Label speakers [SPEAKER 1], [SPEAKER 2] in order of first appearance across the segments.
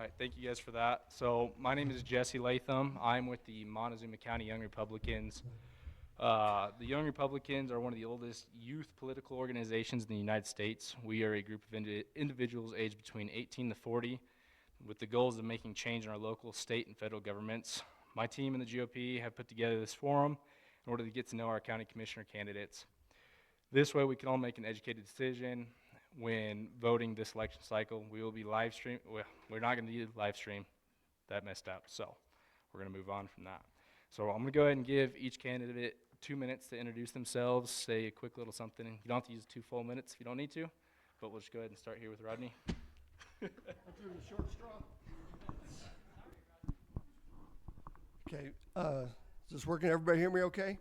[SPEAKER 1] right, thank you guys for that. So my name is Jesse Latham. I'm with the Montezuma County Young Republicans. The Young Republicans are one of the oldest youth political organizations in the United States. We are a group of individuals aged between 18 to 40 with the goals of making change in our local, state, and federal governments. My team and the GOP have put together this forum in order to get to know our county commissioner candidates. This way we can all make an educated decision when voting this election cycle. We will be live stream. Well, we're not going to do live stream. That messed up. So we're going to move on from that. So I'm going to go ahead and give each candidate 2 minutes to introduce themselves, say a quick little something. You don't have to use 2 full minutes if you don't need to, but we'll just go ahead and start here with Rodney.
[SPEAKER 2] I threw the short straw. Okay, is this working? Everybody hear me okay?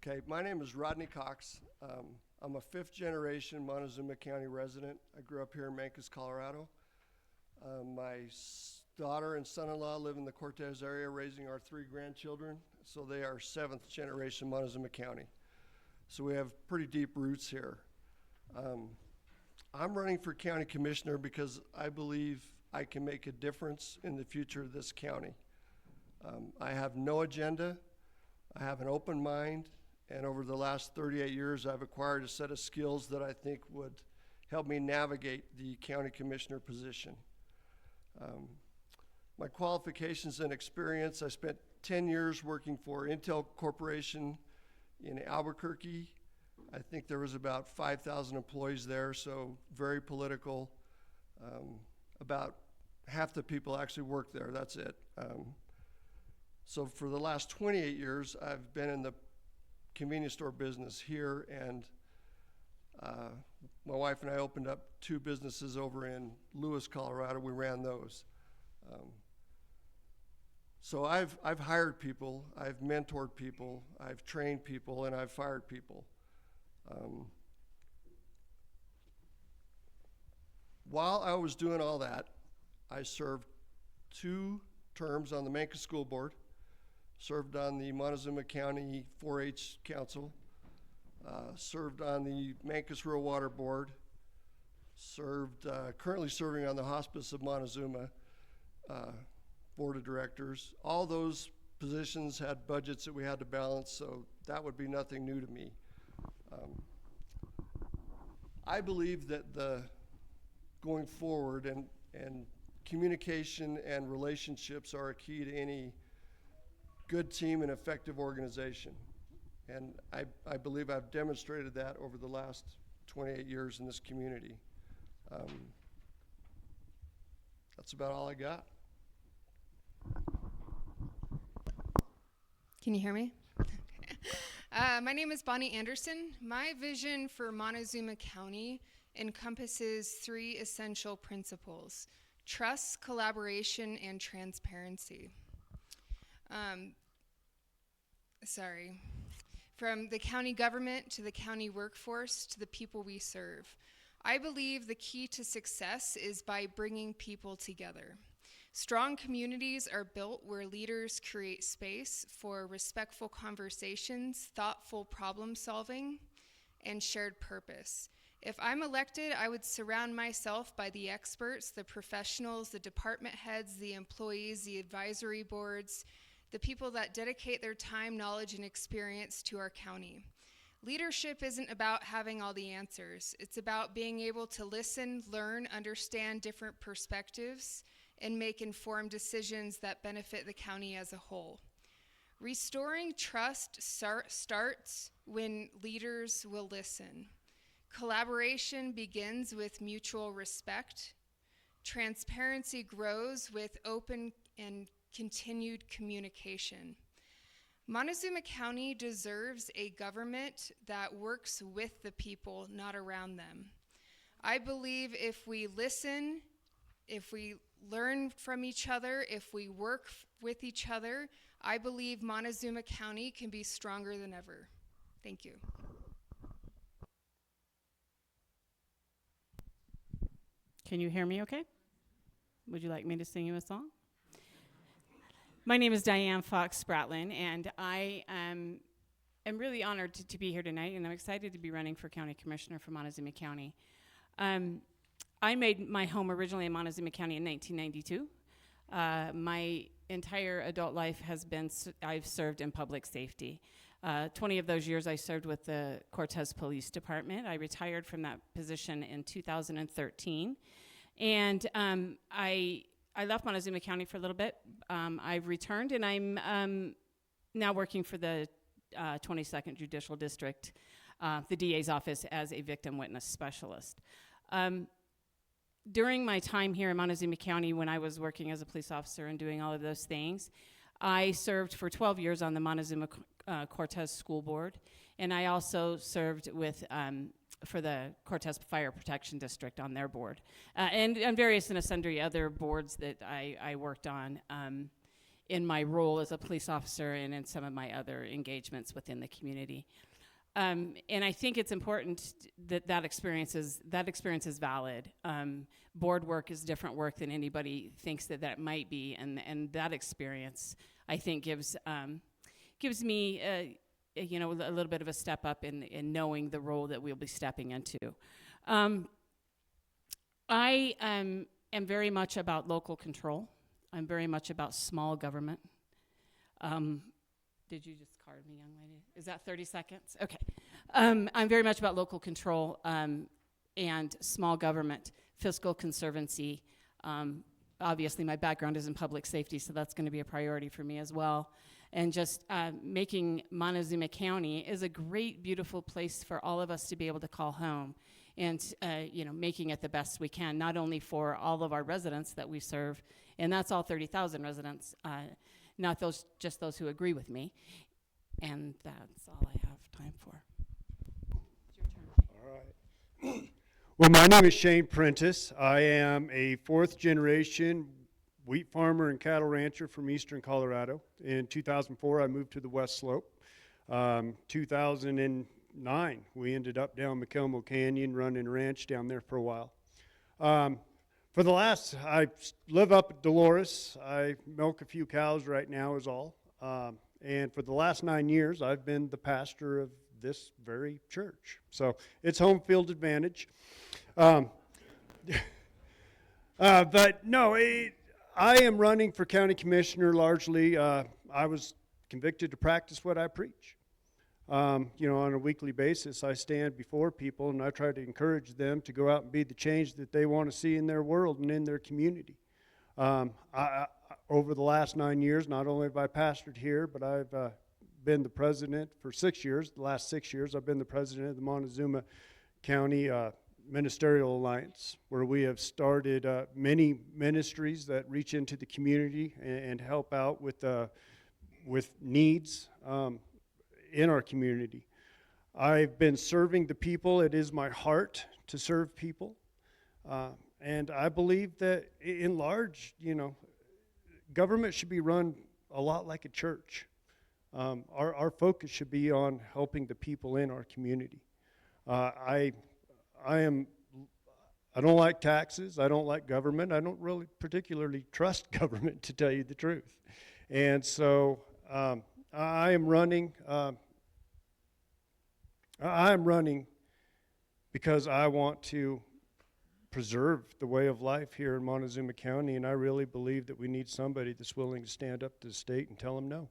[SPEAKER 2] Okay, my name is Rodney Cox. I'm a 5th generation Montezuma County resident. I grew up here in Mancos, Colorado. My daughter and son-in-law live in the Cortez area, raising our 3 grandchildren. So they are 7th generation Montezuma County. So we have pretty deep roots here. I'm running for county commissioner because I believe I can make a difference in the future of this county. I have no agenda. I have an open mind. And over the last 38 years, I've acquired a set of skills that I think would help me navigate the county commissioner position. My qualifications and experience: I spent 10 years working for Intel Corporation in Albuquerque. I think there was about 5,000 employees there, so very political. About half the people actually work there, that's it. So for the last 28 years, I've been in the convenience store business here, and my wife and I opened up 2 businesses over in Lewis, Colorado. We ran those. So I've hired people, I've mentored people, I've trained people, and I've fired people. While I was doing all that, I served 2 terms on the Mancos School Board, served on the Montezuma County 4-H Council, served on the Mancos Rural Water Board, currently serving on the Hospice of Montezuma Board of Directors. All those positions had budgets that we had to balance, so that would be nothing new to me. I believe that going forward and communication and relationships are a key to any good team and effective organization. And I believe I've demonstrated that over the last 28 years in this community. That's about all I got.
[SPEAKER 3] Can you hear me? My name is Bonnie Anderson. My vision for Montezuma County encompasses 3 essential principles: trust, collaboration, and transparency. From the county government to the county workforce to the people we serve. I believe the key to success is by bringing people together. Strong communities are built where leaders create space for respectful conversations, thoughtful problem solving, and shared purpose. If I'm elected, I would surround myself by the experts, the professionals, the department heads, the employees, the advisory boards, the people that dedicate their time, knowledge, and experience to our county. Leadership isn't about having all the answers. It's about being able to listen, learn, understand different perspectives, and make informed decisions that benefit the county as a whole. Restoring trust starts when leaders will listen. Collaboration begins with mutual respect. Transparency grows with open and continued communication. Montezuma County deserves a government that works with the people, not around them. I believe if we listen, if we learn from each other, if we work with each other, I believe Montezuma County can be stronger than ever. Thank you.
[SPEAKER 4] Can you hear me okay? Would you like me to sing you a song? My name is Diane Fox Spratlin, and I am really honored to be here tonight, and I'm excited to be running for county commissioner for Montezuma County. I made my home originally in Montezuma County in 1992. My entire adult life has been, I've served in public safety. 20 of those years I served with the Cortez Police Department. I retired from that position in 2013. And I left Montezuma County for a little bit. I've returned, and I'm now working for the 22nd Judicial District, the DA's office, as a victim witness specialist. During my time here in Montezuma County, when I was working as a police officer and doing all of those things, I served for 12 years on the Montezuma Cortez School Board, and I also served with for the Cortez Fire Protection District on their board, and various and sundry other boards that I worked on in my role as a police officer and in some of my other engagements within the community. And I think it's important that experience is valid. Board work is different work than anybody thinks that might be, and that experience, I think, gives me a little bit of a step up in knowing the role that we'll be stepping into. I am very much about local control. I'm very much about small government. Did you just card me, young lady? Is that 30 seconds? Okay. I'm very much about local control and small government, fiscal conservancy. Obviously, my background is in public safety, so that's going to be a priority for me as well. And just making Montezuma County is a great, beautiful place for all of us to be able to call home, and making it the best we can, not only for all of our residents that we serve, and that's all 30,000 residents, not just those who agree with me. And that's all I have time for. It's your turn.
[SPEAKER 5] All right. Well, my name is Shane Prentice. I am a fourth generation wheat farmer and cattle rancher from eastern Colorado. In 2004, I moved to the West Slope. 2009, we ended up down McElmo Canyon, running a ranch down there for a while. I live up at Dolores. I milk a few cows right now is all. And for the last 9 years, I've been the pastor of this very church. So it's home field advantage. But no, I am running for county commissioner largely. I was convicted to practice what I preach. On a weekly basis, I stand before people and I try to encourage them to go out and be the change that they want to see in their world and in their community. Over the last 9 years, not only have I pastored here, but I've been the president for 6 years. The last 6 years, I've been the president of the Montezuma County Ministerial Alliance, where we have started many ministries that reach into the community and help out with needs in our community. I've been serving the people. It is my heart to serve people. And I believe that in large, government should be run a lot like a church. Our focus should be on helping the people in our community. I don't like taxes. I don't like government. I don't really particularly trust government, to tell you the truth. And so I am running because I want to preserve the way of life here in Montezuma County, and I really believe that we need somebody that's willing to stand up to the state and tell them no.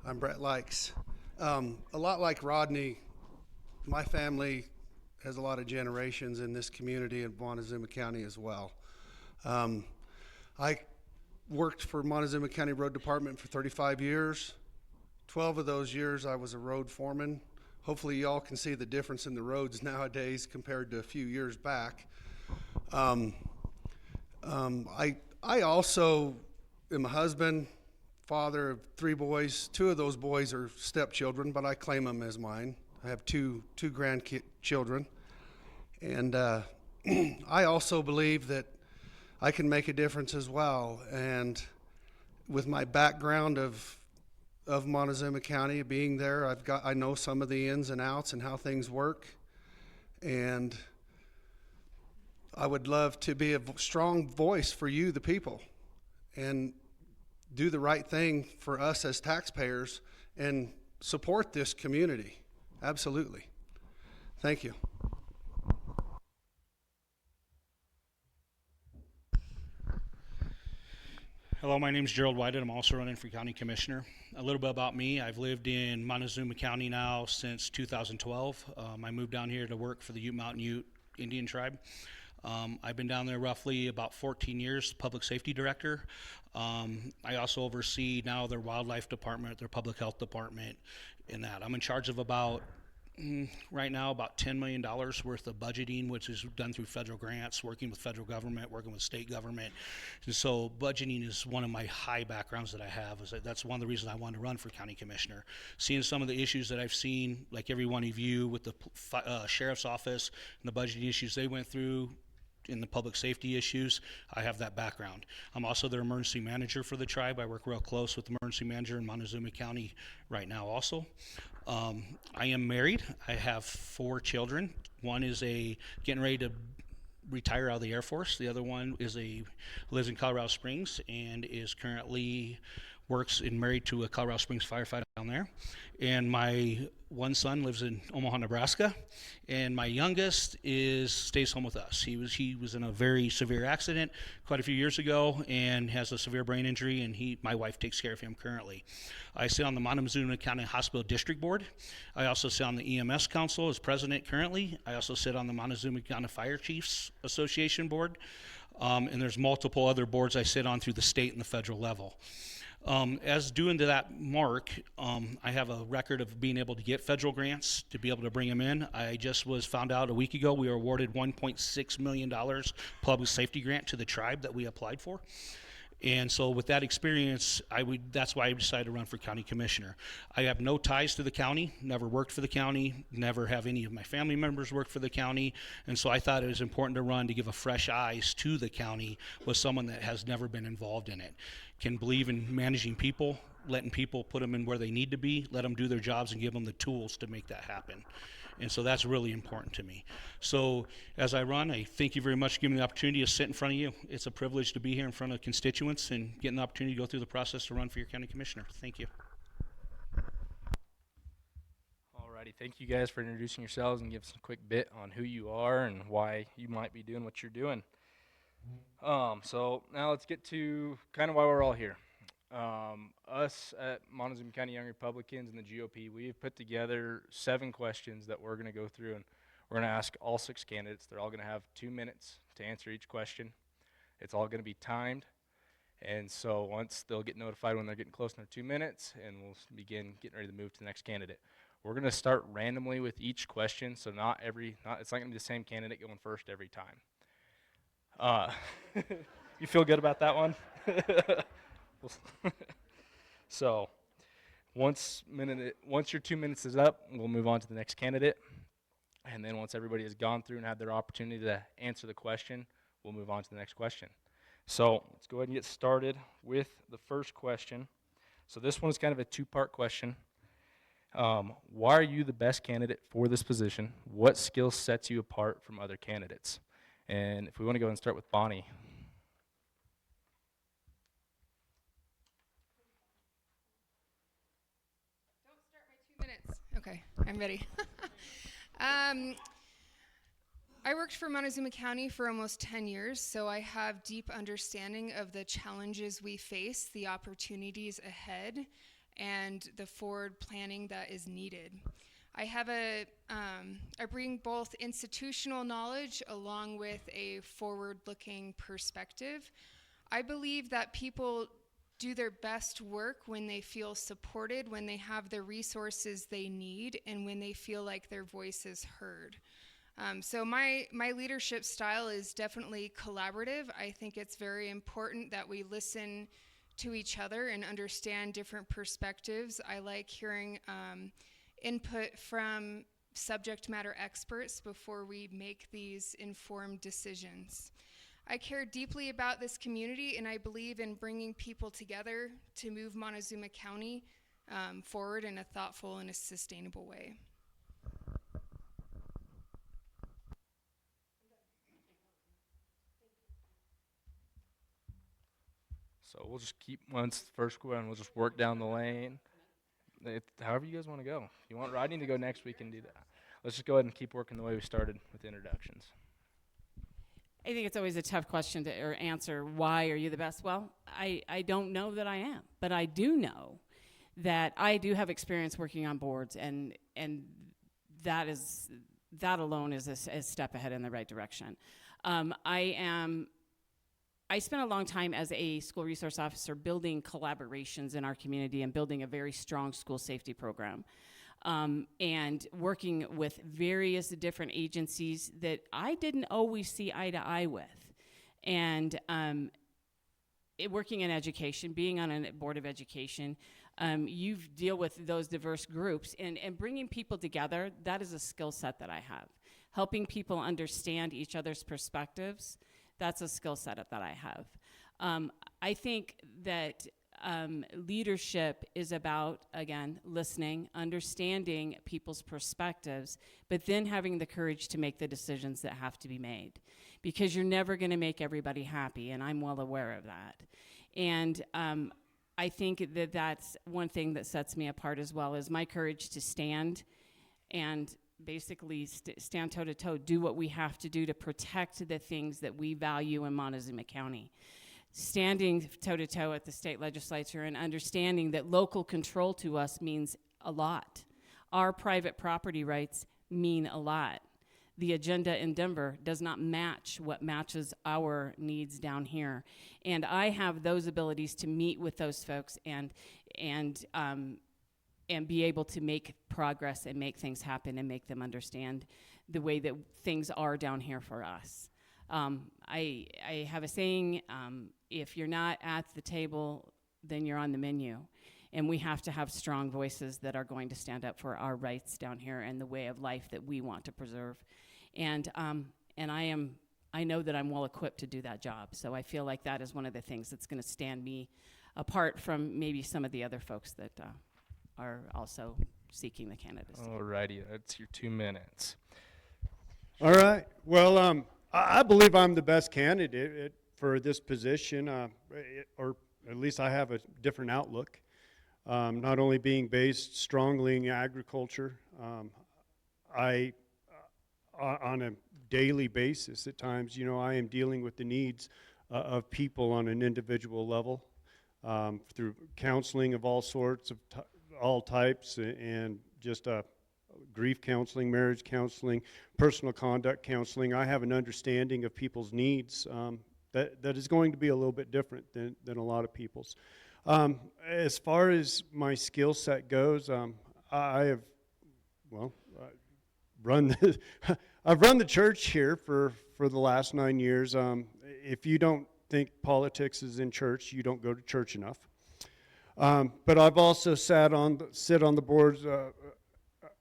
[SPEAKER 6] I'm Brett Likes. A lot like Rodney, my family has a lot of generations in this community in Montezuma County as well. I worked for Montezuma County Road Department for 35 years. 12 of those years I was a road foreman. Hopefully y'all can see the difference in the roads nowadays compared to a few years back. I also am a husband, father of 3 boys. 2 of those boys are stepchildren, but I claim them as mine. I have two grandchildren. And I also believe that I can make a difference as well. And with my background of Montezuma County, being there, I know some of the ins and outs and how things work. And I would love to be a strong voice for you, the people, and do the right thing for us as taxpayers and support this community. Absolutely. Thank you.
[SPEAKER 7] Hello, my name is Gerald Whited. I'm also running for County Commissioner. A little bit about me. I've lived in Montezuma County now since 2012. I moved down here to work for the Ute Mountain Ute Indian Tribe. I've been down there roughly about 14 years, public safety director. I also oversee now their wildlife department, their public health department, and that. I'm in charge of about right now about $10 million worth of budgeting, which is done through federal grants, working with federal government, working with state government. And so budgeting is one of my high backgrounds that I have. That's one of the reasons I wanted to run for county commissioner. Seeing some of the issues that I've seen, like every one of you, with the sheriff's office and the budgeting issues they went through, in the public safety issues, I have that background. I'm also their emergency manager for the tribe. I work real close with the emergency manager in Montezuma County right now also. I am married. I have 4 children. One is getting ready to retire out of the Air Force. The other one lives in Colorado Springs and is currently works and married to a Colorado Springs firefighter down there. And my one son lives in Omaha, Nebraska, and my youngest stays home with us. He was in a very severe accident quite a few years ago and has a severe brain injury, and my wife takes care of him currently. I sit on the Montezuma County Hospital District Board. I also sit on the EMS Council as president currently. I also sit on the Montezuma County Fire Chiefs Association Board, and there's multiple other boards I sit on through the state and the federal level. As doing to that mark, I have a record of being able to get federal grants to be able to bring them in. I just was found out a week ago we were awarded $1.6 million public safety grant to the tribe that we applied for. And so with that experience, that's why I decided to run for county commissioner. I have no ties to the county, never worked for the county, never have any of my family members work for the county, and so I thought it was important to run to give a fresh eyes to the county with someone that has never been involved in it. Can believe in managing people, letting people put them in where they need to be, let them do their jobs and give them the tools to make that happen. And so that's really important to me. So as I run, I thank you very much for giving me the opportunity to sit in front of you. It's a privilege to be here in front of constituents and getting the opportunity to go through the process to run for your county commissioner. Thank you.
[SPEAKER 1] Alrighty, thank you guys for introducing yourselves and give us a quick bit on who you are and why you might be doing what you're doing. So now let's get to kind of why we're all here. Us at Montezuma County Young Republicans and the GOP, we have put together 7 questions that we're going to go through, and we're going to ask all 6 candidates. They're all going to have 2 minutes to answer each question. It's all going to be timed, and so once they'll get notified when they're getting close to their 2 minutes, and we'll begin getting ready to move to the next candidate. We're going to start randomly with each question, so it's not going to be the same candidate going first every time. You feel good about that one? So once your 2 minutes is up, we'll move on to the next candidate. And then once everybody has gone through and had their opportunity to answer the question, we'll move on to the next question. So let's go ahead and get started with the first question. So this one is kind of a 2-part question. Why are you the best candidate for this position? What skill sets you apart from other candidates? And if we want to go and start with Bonnie.
[SPEAKER 3] Don't start my 2 minutes. Okay, I'm ready. I worked for Montezuma County for almost 10 years, so I have deep understanding of the challenges we face, the opportunities ahead, and the forward planning that is needed. I bring both institutional knowledge along with a forward-looking perspective. I believe that people do their best work when they feel supported, when they have the resources they need, and when they feel like their voice is heard. So my leadership style is definitely collaborative. I think it's very important that we listen to each other and understand different perspectives. I like hearing input from subject matter experts before we make these informed decisions. I care deeply about this community, and I believe in bringing people together to move Montezuma County forward in a thoughtful and a sustainable way.
[SPEAKER 1] So we'll just keep once the first one, we'll just work down the lane. However you guys want to go. If you want Rodney to go next, we can do that. let's just go ahead and keep working the way we started with the introductions.
[SPEAKER 4] I think it's always a tough question to or answer. Why are you the best? Well, I don't know that I am, but I do know that I do have experience working on boards, and that alone is a step ahead in the right direction. I spent a long time as a school resource officer building collaborations in our community and building a very strong school safety program. And working with various different agencies that I didn't always see eye to eye with. And working in education, being on a board of education, you deal with those diverse groups, and bringing people together, that is a skill set that I have. Helping people understand each other's perspectives, that's a skill set that I have. I think that leadership is about, again, listening, understanding people's perspectives, but then having the courage to make the decisions that have to be made. Because you're never going to make everybody happy, and I'm well aware of that. And I think that that's one thing that sets me apart as well, is my courage to stand and basically stand toe-to-toe, do what we have to do to protect the things that we value in Montezuma County. Standing toe-to-toe at the state legislature and understanding that local control to us means a lot. Our private property rights mean a lot. The agenda in Denver does not match what matches our needs down here. And I have those abilities to meet with those folks and be able to make progress and make things happen and make them understand the way that things are down here for us. I have a saying, if you're not at the table, then you're on the menu. And we have to have strong voices that are going to stand up for our rights down here and the way of life that we want to preserve. And I know that I'm well equipped to do that job. So I feel like that is one of the things that's going to stand me apart from maybe some of the other folks that are also seeking the candidacy.
[SPEAKER 1] All righty, that's your 2 minutes.
[SPEAKER 5] All right. Well, I believe I'm the best candidate for this position, or at least I have a different outlook. Not only being based strongly in agriculture, on a daily basis at times, I am dealing with the needs of people on an individual level through counseling of all sorts, of all types, and just grief counseling, marriage counseling, personal conduct counseling. I have an understanding of people's needs that is going to be a little bit different than a lot of people's. As far as my skill set goes, I have, I've run the church here for the last 9 years. If you don't think politics is in church, you don't go to church enough. But I've also sit on the boards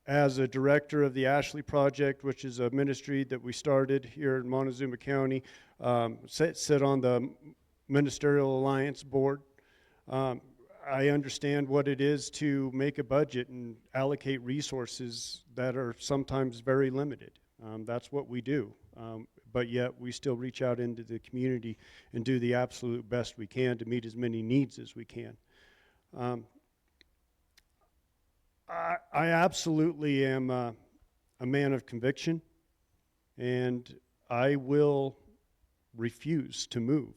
[SPEAKER 5] as a director of the Ashley Project, which is a ministry that we started here in Montezuma County. Sit on the Ministerial Alliance board. I understand what it is to make a budget and allocate resources that are sometimes very limited. That's what we do. But yet we still reach out into the community and do the absolute best we can to meet as many needs as we can. I absolutely am a man of conviction, and I will refuse to move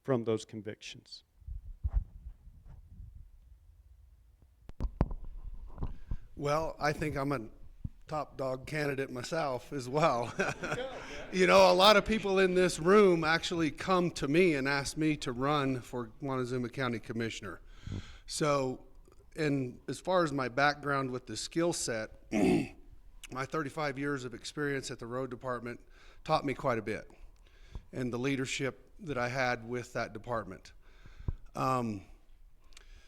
[SPEAKER 5] from those convictions.
[SPEAKER 6] Well, I think I'm a top dog candidate myself as well. A lot of people in this room actually come to me and ask me to run for Montezuma County Commissioner. So, and as far as my background with the skill set, my 35 years of experience at the road department taught me quite a bit, and the leadership that I had with that department.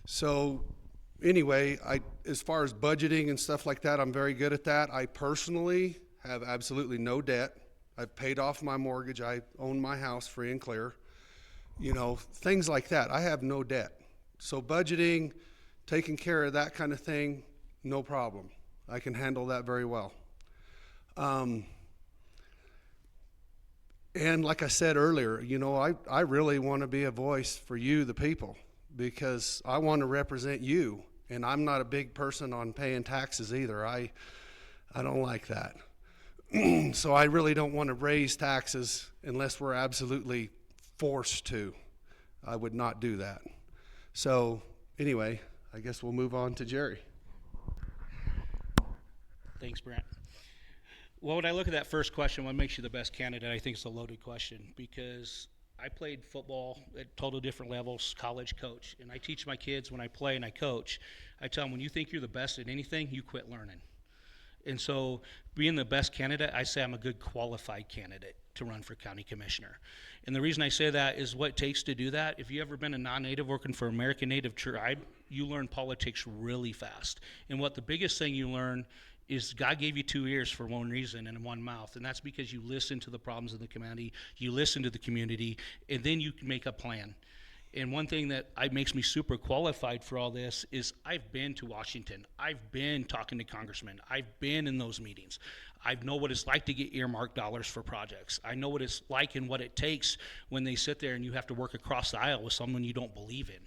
[SPEAKER 6] So anyway, as far as budgeting and stuff like that, I'm very good at that. I personally have absolutely no debt. I've paid off my mortgage. I own my house free and clear. Things like that. I have no debt. So budgeting, taking care of that kind of thing, no problem. I can handle that very well. And like I said earlier, I really want to be a voice for you, the people, because I want to represent you. And I'm not a big person on paying taxes either. I don't like that. So I really don't want to raise taxes unless we're absolutely forced to. I would not do that. So anyway, I guess we'll move on to Jerry.
[SPEAKER 7] Thanks, Brent. Well, when I look at that first question, what makes you the best candidate, I think it's a loaded question, because I played football at total different levels, college coach, and I teach my kids when I play and I coach, I tell them, when you think you're the best at anything, you quit learning. And so being the best candidate, I say I'm a good qualified candidate to run for county commissioner. And the reason I say that is what it takes to do that. If you ever been a non-native working for American Native tribe, you learn politics really fast. And what the biggest thing you learn is God gave you 2 ears for one reason and one mouth, and that's because you listen to the problems of the community, you listen to the community, and then you can make a plan. And one thing that makes me super qualified for all this is I've been to Washington. I've been talking to congressmen. I've been in those meetings. I know what it's like to get earmarked dollars for projects. I know what it's like and what it takes when they sit there and you have to work across the aisle with someone you don't believe in.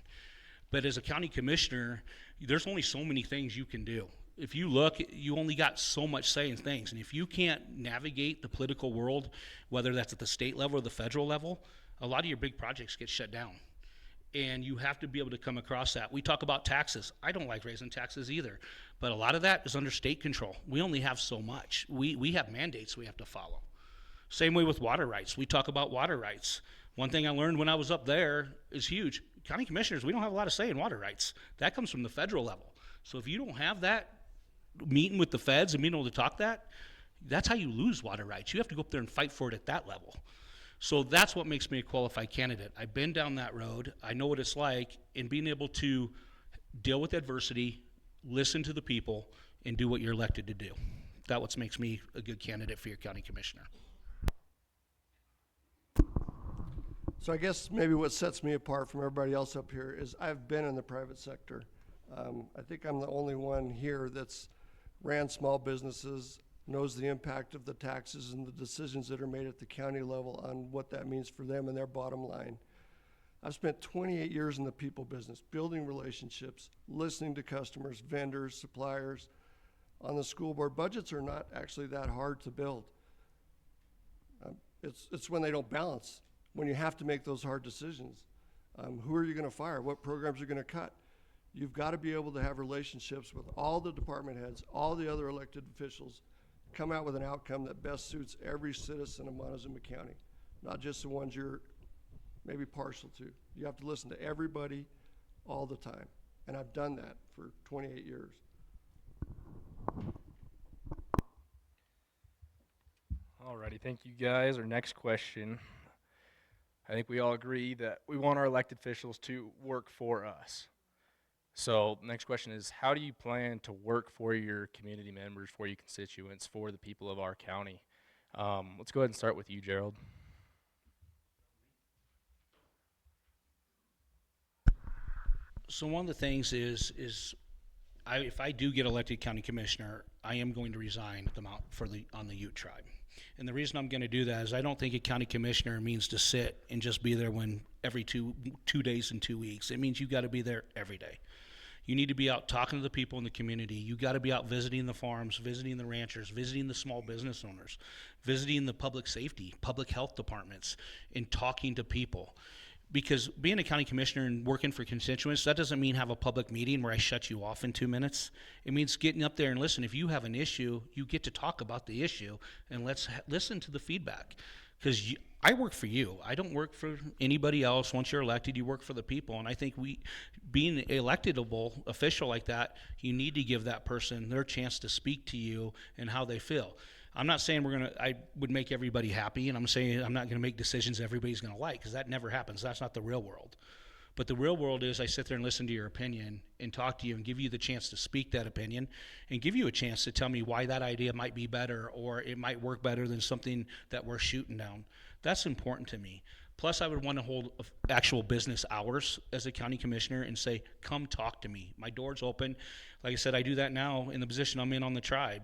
[SPEAKER 7] But as a county commissioner, there's only so many things you can do. If you look, you only got so much say in things. And if you can't navigate the political world, whether that's at the state level or the federal level, a lot of your big projects get shut down. And you have to be able to come across that. We talk about taxes. I don't like raising taxes either. But a lot of that is under state control. We only have so much. We have mandates we have to follow. Same way with water rights. We talk about water rights. One thing I learned when I was up there is huge. County commissioners, we don't have a lot of say in water rights. That comes from the federal level. So if you don't have that meeting with the feds and being able to talk that, that's how you lose water rights. You have to go up there and fight for it at that level. So that's what makes me a qualified candidate. I've been down that road. I know what it's like, and being able to deal with adversity, listen to the people, and do what you're elected to do. That's what makes me a good candidate for your county commissioner.
[SPEAKER 2] So I guess maybe what sets me apart from everybody else up here is I've been in the private sector. I think I'm the only one here that's ran small businesses, knows the impact of the taxes and the decisions that are made at the county level on what that means for them and their bottom line. I've spent 28 years in the people business, building relationships, listening to customers, vendors, suppliers. On the school board, budgets are not actually that hard to build. It's when they don't balance, when you have to make those hard decisions. Who are you going to fire? What programs are going to cut? You've got to be able to have relationships with all the department heads, all the other elected officials, come out with an outcome that best suits every citizen of Montezuma County, not just the ones you're maybe partial to. You have to listen to everybody all the time. And I've done that for 28 years.
[SPEAKER 1] Alrighty, thank you guys. Our next question. I think we all agree that we want our elected officials to work for us. So next question is, how do you plan to work for your community members, for your constituents, for the people of our county? Let's go ahead and start with you, Gerald.
[SPEAKER 7] So one of the things is if I do get elected county commissioner, I am going to resign on the Ute tribe. And the reason I'm going to do that is I don't think a county commissioner means to sit and just be there every two days and 2 weeks. It means you got to be there every day. You need to be out talking to the people in the community. You got to be out visiting the farms, visiting the ranchers, visiting the small business owners, visiting the public safety, public health departments, and talking to people. Because being a county commissioner and working for constituents, that doesn't mean have a public meeting where I shut you off in 2 minutes. It means getting up there and listen. If you have an issue, you get to talk about the issue, and let's listen to the feedback. Because I work for you. I don't work for anybody else. Once you're elected, you work for the people. And I think being an electable official like that, you need to give that person their chance to speak to you and how they feel. I'm not saying I would make everybody happy, and I'm saying I'm not going to make decisions everybody's going to like, because that never happens. That's not the real world. But the real world is I sit there and listen to your opinion and talk to you and give you the chance to speak that opinion and give you a chance to tell me why that idea might be better or it might work better than something that we're shooting down. That's important to me. Plus, I would want to hold actual business hours as a county commissioner and say, come talk to me. My door's open. Like I said, I do that now in the position I'm in on the tribe.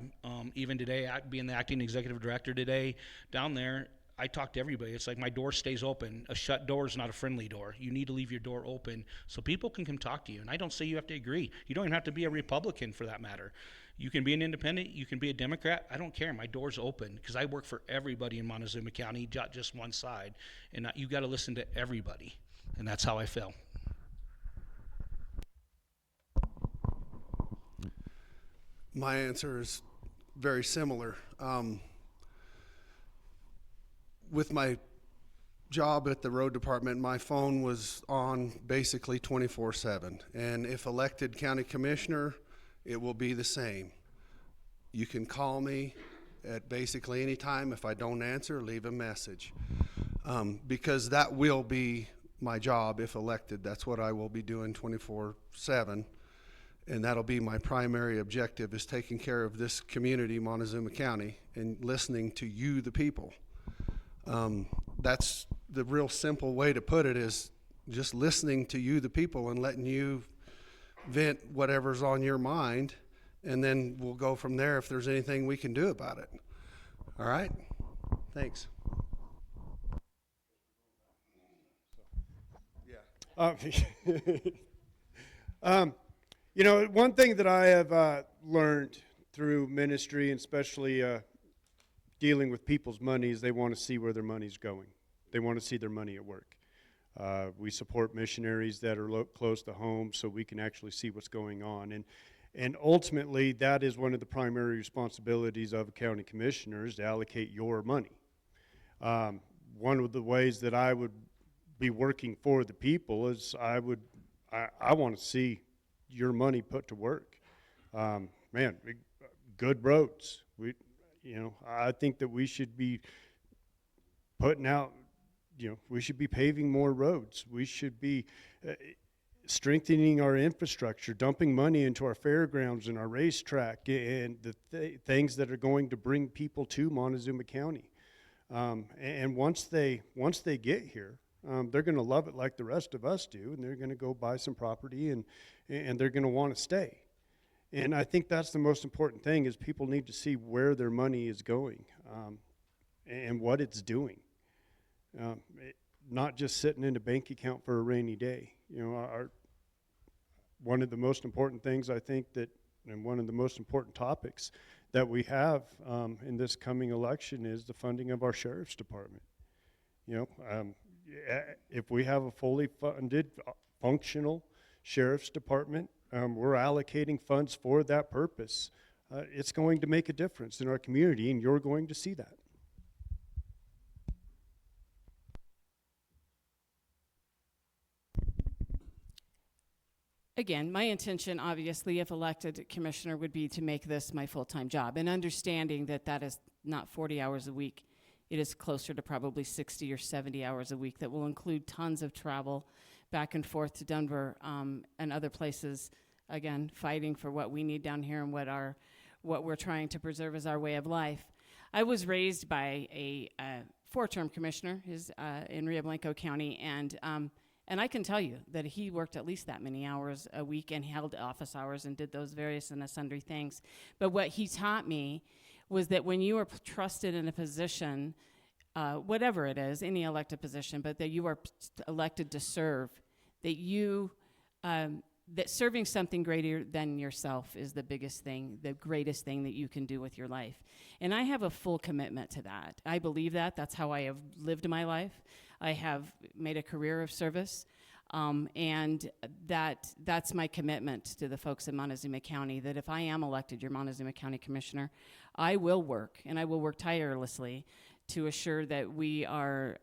[SPEAKER 7] Even today, being the acting executive director today down there, I talk to everybody. It's like my door stays open. A shut door is not a friendly door. You need to leave your door open so people can come talk to you. And I don't say you have to agree. You don't even have to be a Republican for that matter. You can be an independent, you can be a Democrat. I don't care. My door's open because I work for everybody in Montezuma County, not just one side. And you got to listen to everybody. And that's how I feel.
[SPEAKER 6] My answer is very similar. With my job at the road department, my phone was on basically 24/7. And if elected county commissioner, it will be the same. You can call me at basically any time. If I don't answer, leave a message. Because that will be my job if elected. That's what I will be doing 24/7. And that'll be my primary objective, is taking care of this community, Montezuma County, and listening to you, the people. That's the real simple way to put it, is just listening to you, the people, and letting you vent whatever's on your mind, and then we'll go from there if there's anything we can do about it. All right? Thanks.
[SPEAKER 5] You know, one thing that I have learned through ministry, and especially dealing with people's money, is they want to see where their money's going. They want to see their money at work. We support missionaries that are close to home so we can actually see what's going on. And ultimately, that is one of the primary responsibilities of a county commissioner, is to allocate your money. One of the ways that I would be working for the people is I want to see your money put to work. Man, good roads. I think that we should be putting out, we should be paving more roads. We should be strengthening our infrastructure, dumping money into our fairgrounds and our racetrack and the things that are going to bring people to Montezuma County. And once they get here, they're going to love it like the rest of us do, and they're going to go buy some property, and they're going to want to stay. And I think that's the most important thing, is people need to see where their money is going and what it's doing. Not just sitting in a bank account for a rainy day. One of the most important things, I think, and one of the most important topics that we have in this coming election is the funding of our sheriff's department. If we have a fully funded, functional sheriff's department, we're allocating funds for that purpose. It's going to make a difference in our community, and you're going to see that.
[SPEAKER 4] Again, my intention, obviously, if elected commissioner, would be to make this my full-time job, and understanding that that is not 40 hours a week. It is closer to probably 60 or 70 hours a week. That will include tons of travel back and forth to Denver and other places, again, fighting for what we need down here and what we're trying to preserve as our way of life. I was raised by a four-term commissioner in Rio Blanco County, and I can tell you that he worked at least that many hours a week and held office hours and did those various and sundry things. But what he taught me was that when you are trusted in a position, whatever it is, any elected position, but that you are elected to serve, that serving something greater than yourself is the biggest thing, the greatest thing that you can do with your life. And I have a full commitment to that. I believe that. That's how I have lived my life. I have made a career of service, and that's my commitment to the folks in Montezuma County, that if I am elected your Montezuma County Commissioner, I will work, and I will work tirelessly to assure that we are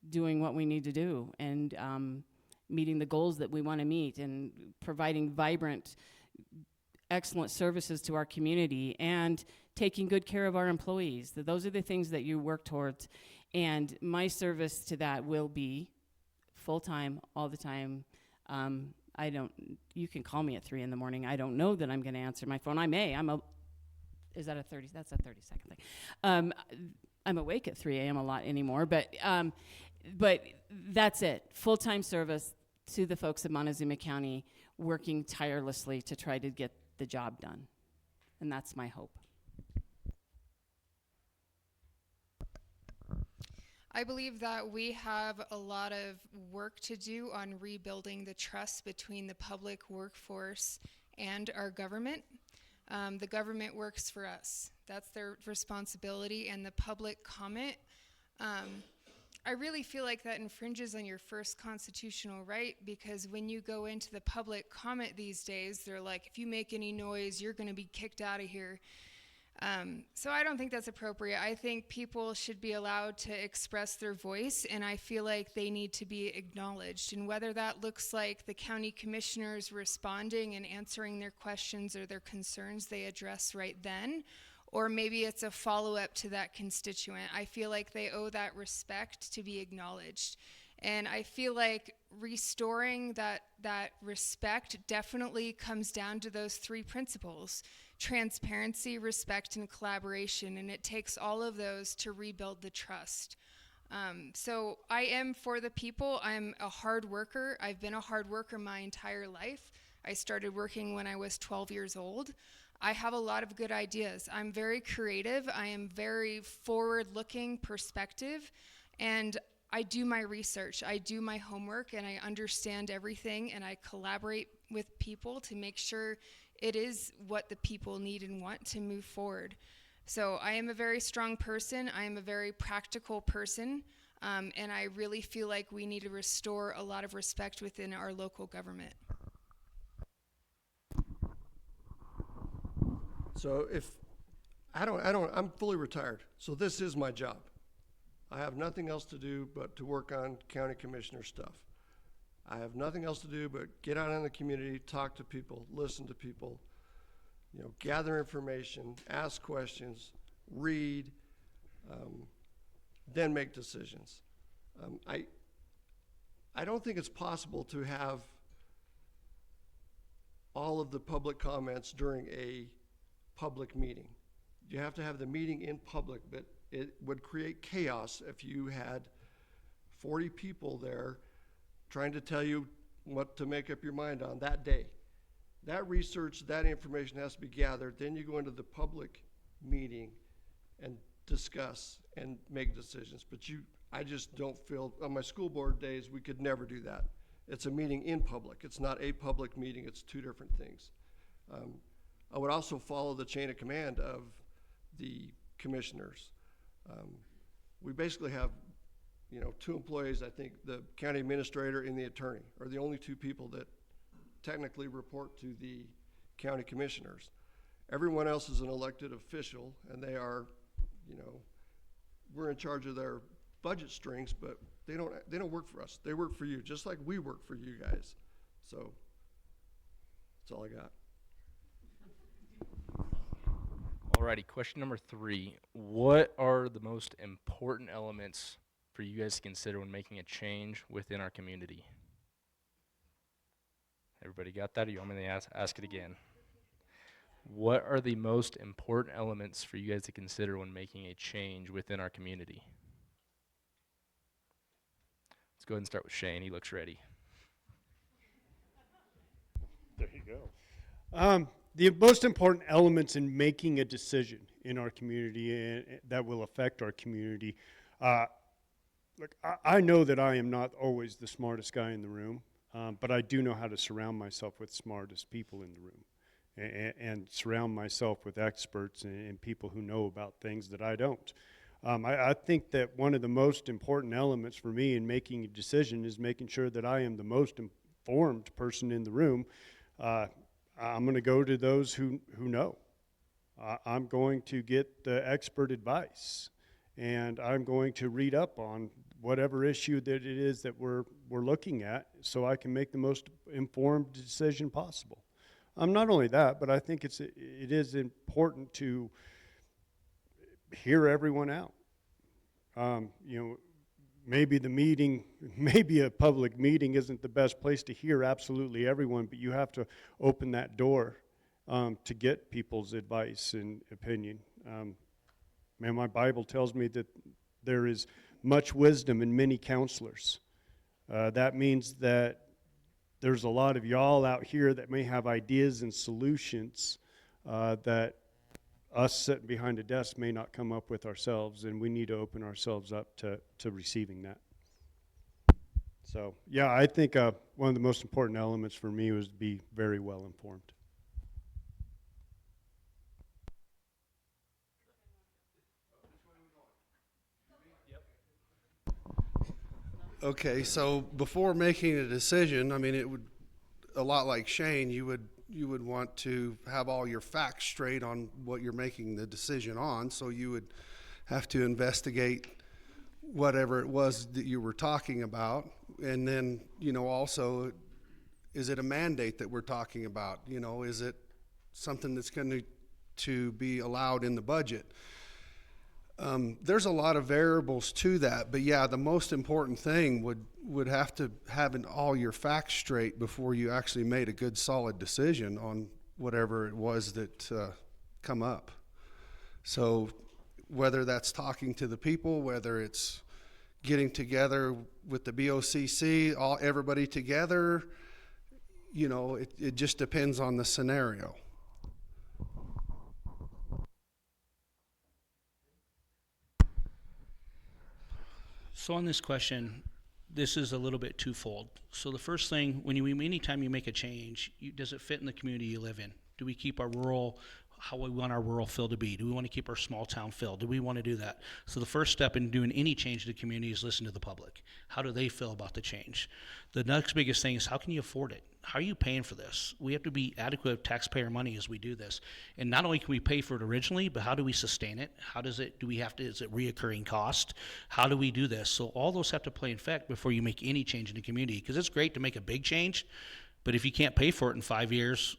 [SPEAKER 4] doing what we need to do and meeting the goals that we want to meet and providing vibrant, excellent services to our community and taking good care of our employees. Those are the things that you work towards. And my service to that will be full-time, all the time. You can call me at 3 a.m. I don't know that I'm going to answer my phone. I may. Is that a 30? That's a 30-second thing. I'm awake at 3 a.m. a lot anymore, but that's it. Full-time service to the folks of Montezuma County, working tirelessly to try to get the job done. And that's my hope.
[SPEAKER 3] I believe that we have a lot of work to do on rebuilding the trust between the public workforce and our government. The government works for us. That's their responsibility, and the public comment, I really feel like that infringes on your first constitutional right, because when you go into the public comment these days, they're like, if you make any noise, you're going to be kicked out of here. So I don't think that's appropriate. I think people should be allowed to express their voice, and I feel like they need to be acknowledged. And whether that looks like the county commissioners responding and answering their questions or their concerns they address right then, or maybe it's a follow-up to that constituent, I feel like they owe that respect to be acknowledged. And I feel like restoring that respect definitely comes down to those three principles: transparency, respect, and collaboration. And it takes all of those to rebuild the trust. So I am for the people. I'm a hard worker. I've been a hard worker my entire life. I started working when I was 12 years old. I have a lot of good ideas. I'm very creative. I am very forward-looking perspective. And I do my research, I do my homework, and I understand everything, and I collaborate with people to make sure it is what the people need and want to move forward. So I am a very strong person. I am a very practical person, and I really feel like we need to restore a lot of respect within our local government.
[SPEAKER 2] So I'm fully retired, so this is my job. I have nothing else to do but to work on county commissioner stuff. I have nothing else to do but get out in the community, talk to people, listen to people, gather information, ask questions, read, then make decisions. I don't think it's possible to have all of the public comments during a public meeting. You have to have the meeting in public, but it would create chaos if you had 40 people there trying to tell you what to make up your mind on that day. That research, that information has to be gathered. Then you go into the public meeting and discuss and make decisions. But I just don't feel, on my school board days, we could never do that. It's a meeting in public. It's not a public meeting. It's two different things. I would also follow the chain of command of the commissioners. We basically have, two employees. I think the county administrator and the attorney are the only two people that technically report to the county commissioners. Everyone else is an elected official, and they are, we're in charge of their budget strings, but they don't work for us. They work for you, just like we work for you guys. So that's all I got.
[SPEAKER 1] Alrighty, question number 3. What are the most important elements for you guys to consider when making a change within our community? Everybody got that, or you want me to ask it again? What are the most important elements for you guys to consider when making a change within our community? Let's go ahead and start with Shane. He looks ready.
[SPEAKER 5] There you go. The most important elements in making a decision in our community that will affect our community. Look, I know that I am not always the smartest guy in the room, but I do know how to surround myself with smartest people in the room and surround myself with experts and people who know about things that I don't. I think that one of the most important elements for me in making a decision is making sure that I am the most informed person in the room. I'm going to go to those who know. I'm going to get the expert advice, and I'm going to read up on whatever issue that it is that we're looking at, so I can make the most informed decision possible. Not only that, but I think it is important to hear everyone out. Maybe maybe a public meeting isn't the best place to hear absolutely everyone, but you have to open that door to get people's advice and opinion. My Bible tells me that there is much wisdom in many counselors. That means that there's a lot of y'all out here that may have ideas and solutions that us sitting behind a desk may not come up with ourselves, and we need to open ourselves up to receiving that. So, yeah, I think one of the most important elements for me was to be very well informed.
[SPEAKER 6] Okay, so before making a decision, I mean, it would, a lot like Shane, you would want to have all your facts straight on what you're making the decision on. So you would have to investigate whatever it was that you were talking about. And then, also, is it a mandate that we're talking about? Is it something that's going to be allowed in the budget? There's a lot of variables to that, but yeah, the most important thing would have to have all your facts straight before you actually made a good solid decision on whatever it was that come up. So whether that's talking to the people, whether it's getting together with the BOCC, everybody together, it just depends on the scenario.
[SPEAKER 7] So on this question, this is a little bit twofold. So the first thing, anytime you make a change, does it fit in the community you live in? Do we keep our rural, how we want our rural feel to be? Do we want to keep our small town feel? Do we want to do that? So the first step in doing any change to the community is listen to the public. How do they feel about the change? The next biggest thing is, how can you afford it? How are you paying for this? We have to be adequate of taxpayer money as we do this. And not only can we pay for it originally, but how do we sustain it? Is it reoccurring cost? How do we do this? So all those have to play in effect before you make any change in the community, because it's great to make a big change, but if you can't pay for it in 5 years,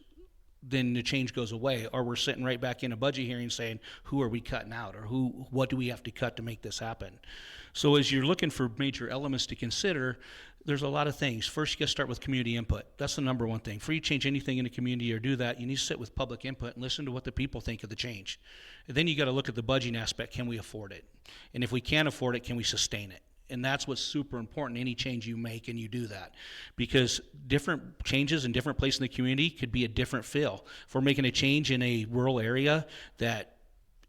[SPEAKER 7] then the change goes away, or we're sitting right back in a budget hearing saying, who are we cutting out, or what do we have to cut to make this happen? So as you're looking for major elements to consider, there's a lot of things. First, you got to start with community input. That's the number one thing. Before you change anything in the community or do that, you need to sit with public input and listen to what the people think of the change. And then you got to look at the budgeting aspect. Can we afford it? And if we can't afford it, can we sustain it? And that's what's super important, any change you make, and you do that. Because different changes in different places in the community could be a different feel. If we're making a change in a rural area that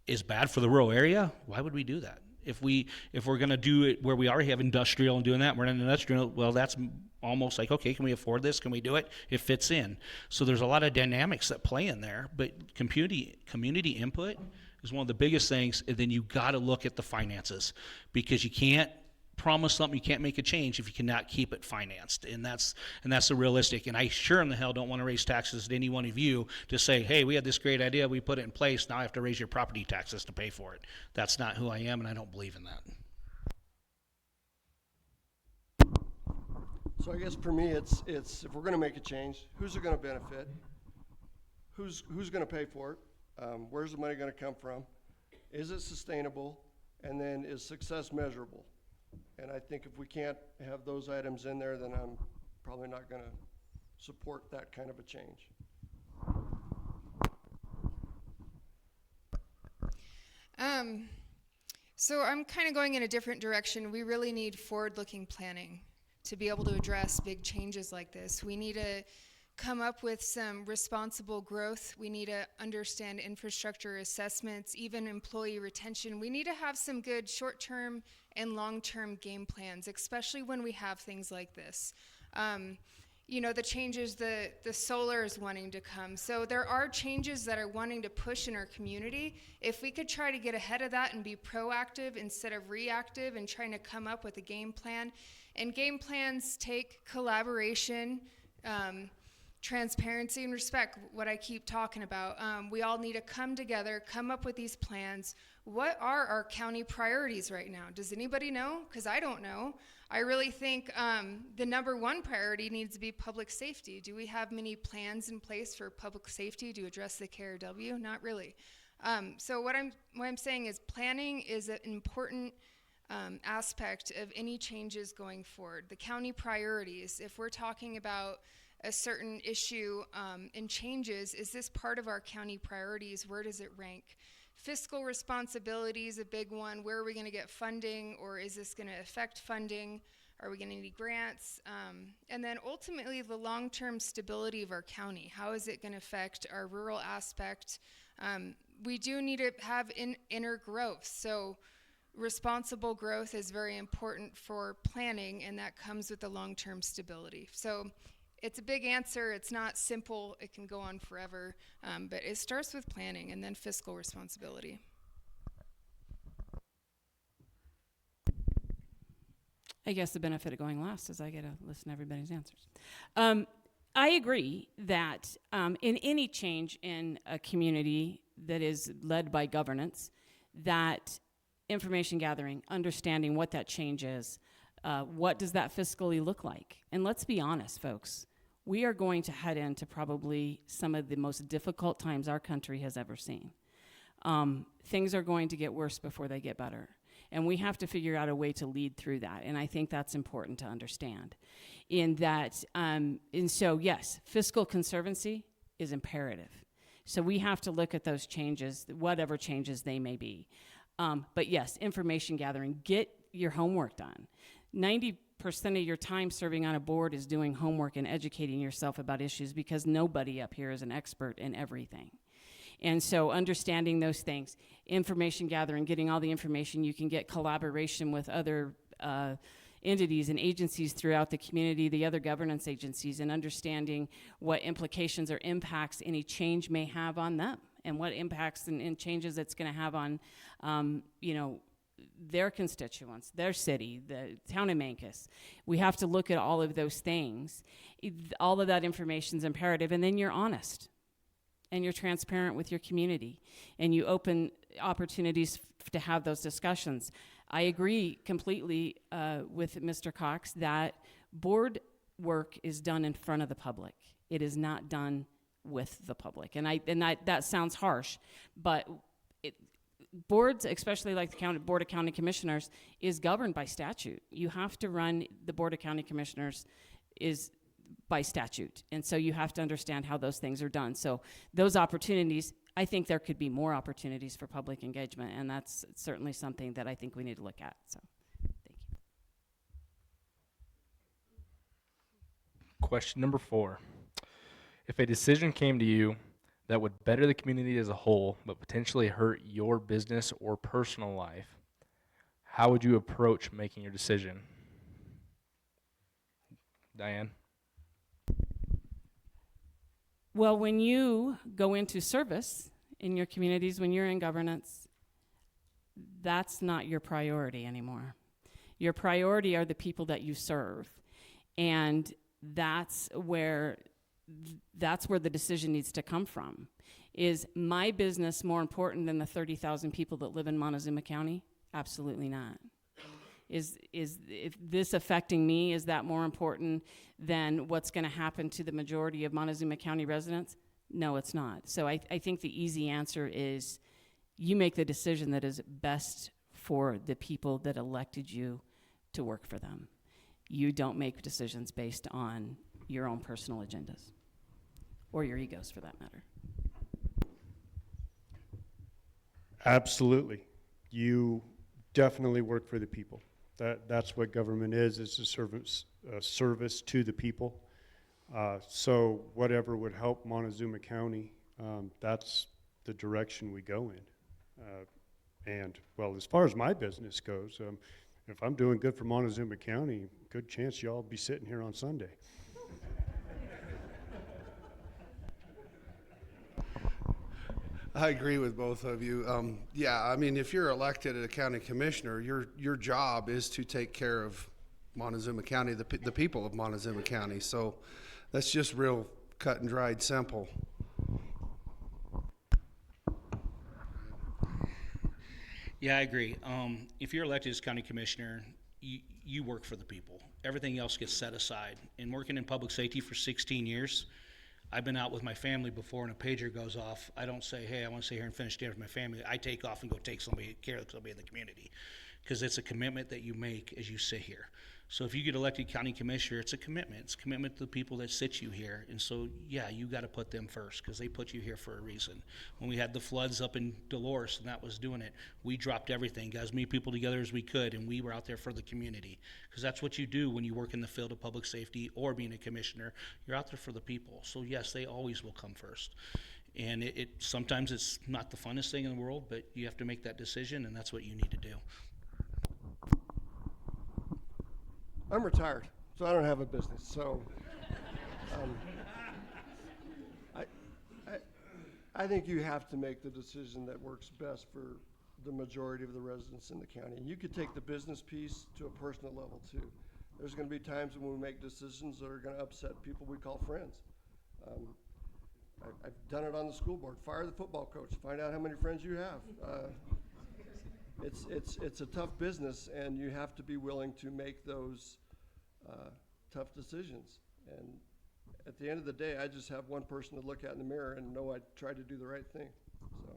[SPEAKER 7] is bad for the rural area, why would we do that? If we're going to do it where we already have industrial and doing that, we're in industrial, well, that's almost like, okay, can we afford this? Can we do it? It fits in. So there's a lot of dynamics that play in there, but community input is one of the biggest things. And then you got to look at the finances, because you can't promise something, you can't make a change if you cannot keep it financed. And that's the realistic. And I sure in the hell don't want to raise taxes to any one of you to say, hey, we had this great idea, we put it in place, now I have to raise your property taxes to pay for it. That's not who I am, and I don't believe in that.
[SPEAKER 2] So I guess for me, it's if we're going to make a change, who's it going to benefit? Who's going to pay for it? Where's the money going to come from? Is it sustainable? And then is success measurable? And I think if we can't have those items in there, then I'm probably not going to support that kind of a change.
[SPEAKER 3] So I'm kind of going in a different direction. We really need forward-looking planning to be able to address big changes like this. We need to come up with some responsible growth. We need to understand infrastructure assessments, even employee retention. We need to have some good short-term and long-term game plans, especially when we have things like this. The changes, the solar is wanting to come. So there are changes that are wanting to push in our community. If we could try to get ahead of that and be proactive instead of reactive and trying to come up with a game plan. And game plans take collaboration, transparency, and respect, what I keep talking about. We all need to come together, come up with these plans. What are our county priorities right now? Does anybody know? Because I don't know. I really think the number one priority needs to be public safety. Do we have many plans in place for public safety to address the KRW? Not really. So what I'm saying is planning is an important aspect of any changes going forward. The county priorities, if we're talking about a certain issue and changes, is this part of our county priorities? Where does it rank? Fiscal responsibility is a big one. Where are we going to get funding, or is this going to affect funding? Are we going to need grants? And then ultimately the long-term stability of our county. How is it going to affect our rural aspect? We do need to have inner growth. So responsible growth is very important for planning, and that comes with the long-term stability. So it's a big answer. It's not simple. It can go on forever, but it starts with planning and then fiscal responsibility.
[SPEAKER 4] I guess the benefit of going last is I get to listen to everybody's answers. I agree that in any change in a community that is led by governance, that information gathering, understanding what that change is, what does that fiscally look like? And let's be honest, folks, we are going to head into probably some of the most difficult times our country has ever seen. Things are going to get worse before they get better. And we have to figure out a way to lead through that. And I think that's important to understand. In that, and so yes, fiscal conservancy is imperative. So we have to look at those changes, whatever changes they may be. But yes, information gathering, get your homework done. 90% of your time serving on a board is doing homework and educating yourself about issues, because nobody up here is an expert in everything. And so understanding those things, information gathering, getting all the information you can get, collaboration with other entities and agencies throughout the community, the other governance agencies, and understanding what implications or impacts any change may have on them, and what impacts and changes it's going to have on, their constituents, their city, the town of Mancos. We have to look at all of those things. All of that information is imperative, and then you're honest. And you're transparent with your community, and you open opportunities to have those discussions. I agree completely with Mr. Cox that board work is done in front of the public. It is not done with the public, and that sounds harsh, but boards, especially like the Board of County Commissioners, is governed by statute. You have to run the Board of County Commissioners is by statute. And so you have to understand how those things are done. So those opportunities, I think there could be more opportunities for public engagement, and that's certainly something that I think we need to look at. So thank you.
[SPEAKER 1] Question number 4. If a decision came to you that would better the community as a whole, but potentially hurt your business or personal life, how would you approach making your decision? Diane?
[SPEAKER 4] Well, when you go into service in your communities, when you're in governance, that's not your priority anymore. Your priority are the people that you serve. And that's where the decision needs to come from. Is my business more important than the 30,000 people that live in Montezuma County? Absolutely not. Is if this affecting me, is that more important than what's going to happen to the majority of Montezuma County residents? No, it's not. So I think the easy answer is you make the decision that is best for the people that elected you to work for them. You don't make decisions based on your own personal agendas or your egos, for that matter.
[SPEAKER 5] Absolutely. You definitely work for the people. That's what government is. It's a service to the people. So whatever would help Montezuma County, that's the direction we go in. And well, as far as my business goes, if I'm doing good for Montezuma County, good chance y'all be sitting here on Sunday.
[SPEAKER 6] I agree with both of you. Yeah, I mean, if you're elected as a county commissioner, your job is to take care of Montezuma County, the people of Montezuma County. So that's just real cut and dried simple.
[SPEAKER 7] Yeah, I agree. If you're elected as county commissioner, you work for the people. Everything else gets set aside. And working in public safety for 16 years, I've been out with my family before and a pager goes off. I don't say, hey, I want to stay here and finish dinner with my family. I take off and go take care of somebody in the community, because it's a commitment that you make as you sit here. So if you get elected county commissioner, it's a commitment. It's a commitment to the people that sit you here. And so, yeah, you got to put them first, because they put you here for a reason. When we had the floods up in Dolores and that was doing it, we dropped everything, got as many people together as we could, and we were out there for the community. Because that's what you do when you work in the field of public safety or being a commissioner. You're out there for the people. So, yes, they always will come first. And it sometimes it's not the funnest thing in the world, but you have to make that decision, and that's what you need to do.
[SPEAKER 2] I'm retired, so I don't have a business. So I think you have to make the decision that works best for the majority of the residents in the county. And you could take the business piece to a personal level too. There's gonna be times when we make decisions that are gonna upset people we call friends. I've done it on the school board. Fire the football coach, find out how many friends you have. It's a tough business, and you have to be willing to make those tough decisions. And at the end of the day, I just have one person to look at in the mirror and know I tried to do the right thing. So.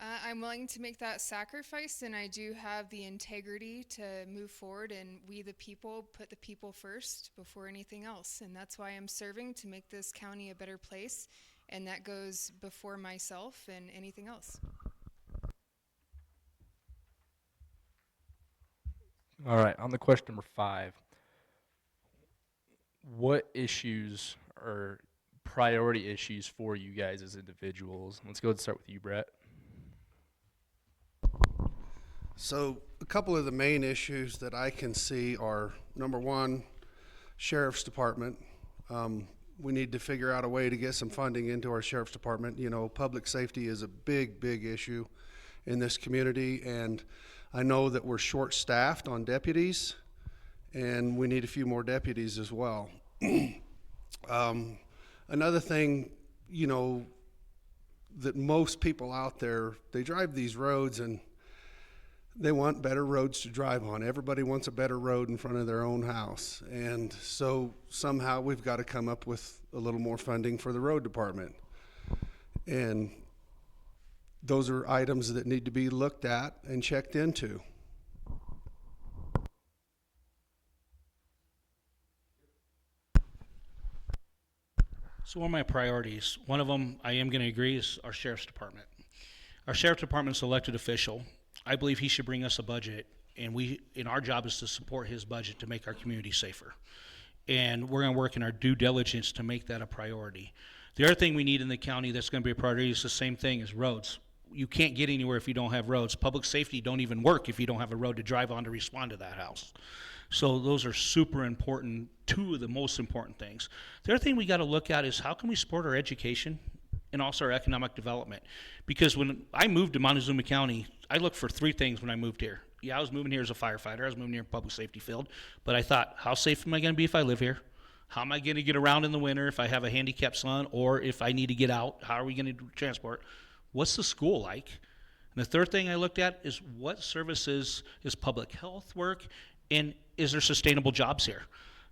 [SPEAKER 3] I'm willing to make that sacrifice, and I do have the integrity to move forward, and we the people put the people first before anything else. And that's why I'm serving, to make this county a better place, and that goes before myself and anything else.
[SPEAKER 1] All right, on the question number 5, what issues are priority issues for you guys as individuals? Let's go ahead and start with you, Brett.
[SPEAKER 6] So a couple of the main issues that I can see are, number one, Sheriff's Department. We need to figure out a way to get some funding into our Sheriff's Department. You know, public safety is a big, big issue in this community, and I know that we're short-staffed on deputies, and we need a few more deputies as well. Another thing, you know, that most people out there, they drive these roads and they want better roads to drive on. Everybody wants a better road in front of their own house. And so somehow we've got to come up with a little more funding for the road department. And those are items that need to be looked at and checked into.
[SPEAKER 7] So one of my priorities, one of them I am going to agree, is our Sheriff's Department. Our Sheriff's Department's elected official. I believe he should bring us a budget, and our job is to support his budget to make our community safer. And we're going to work in our due diligence to make that a priority. The other thing we need in the county that's going to be a priority is the same thing as roads. You can't get anywhere if you don't have roads. Public safety don't even work if you don't have a road to drive on to respond to that house. So those are super important, two of the most important things. The other thing we got to look at is how can we support our education and also our economic development. Because when I moved to Montezuma County, I looked for 3 things when I moved here. Yeah, I was moving here as a firefighter. I was moving here in public safety field. But I thought, how safe am I going to be if I live here? How am I going to get around in the winter if I have a handicapped son, or if I need to get out? How are we going to transport? What's the school like? And the third thing I looked at is what services is public health work, and is there sustainable jobs here?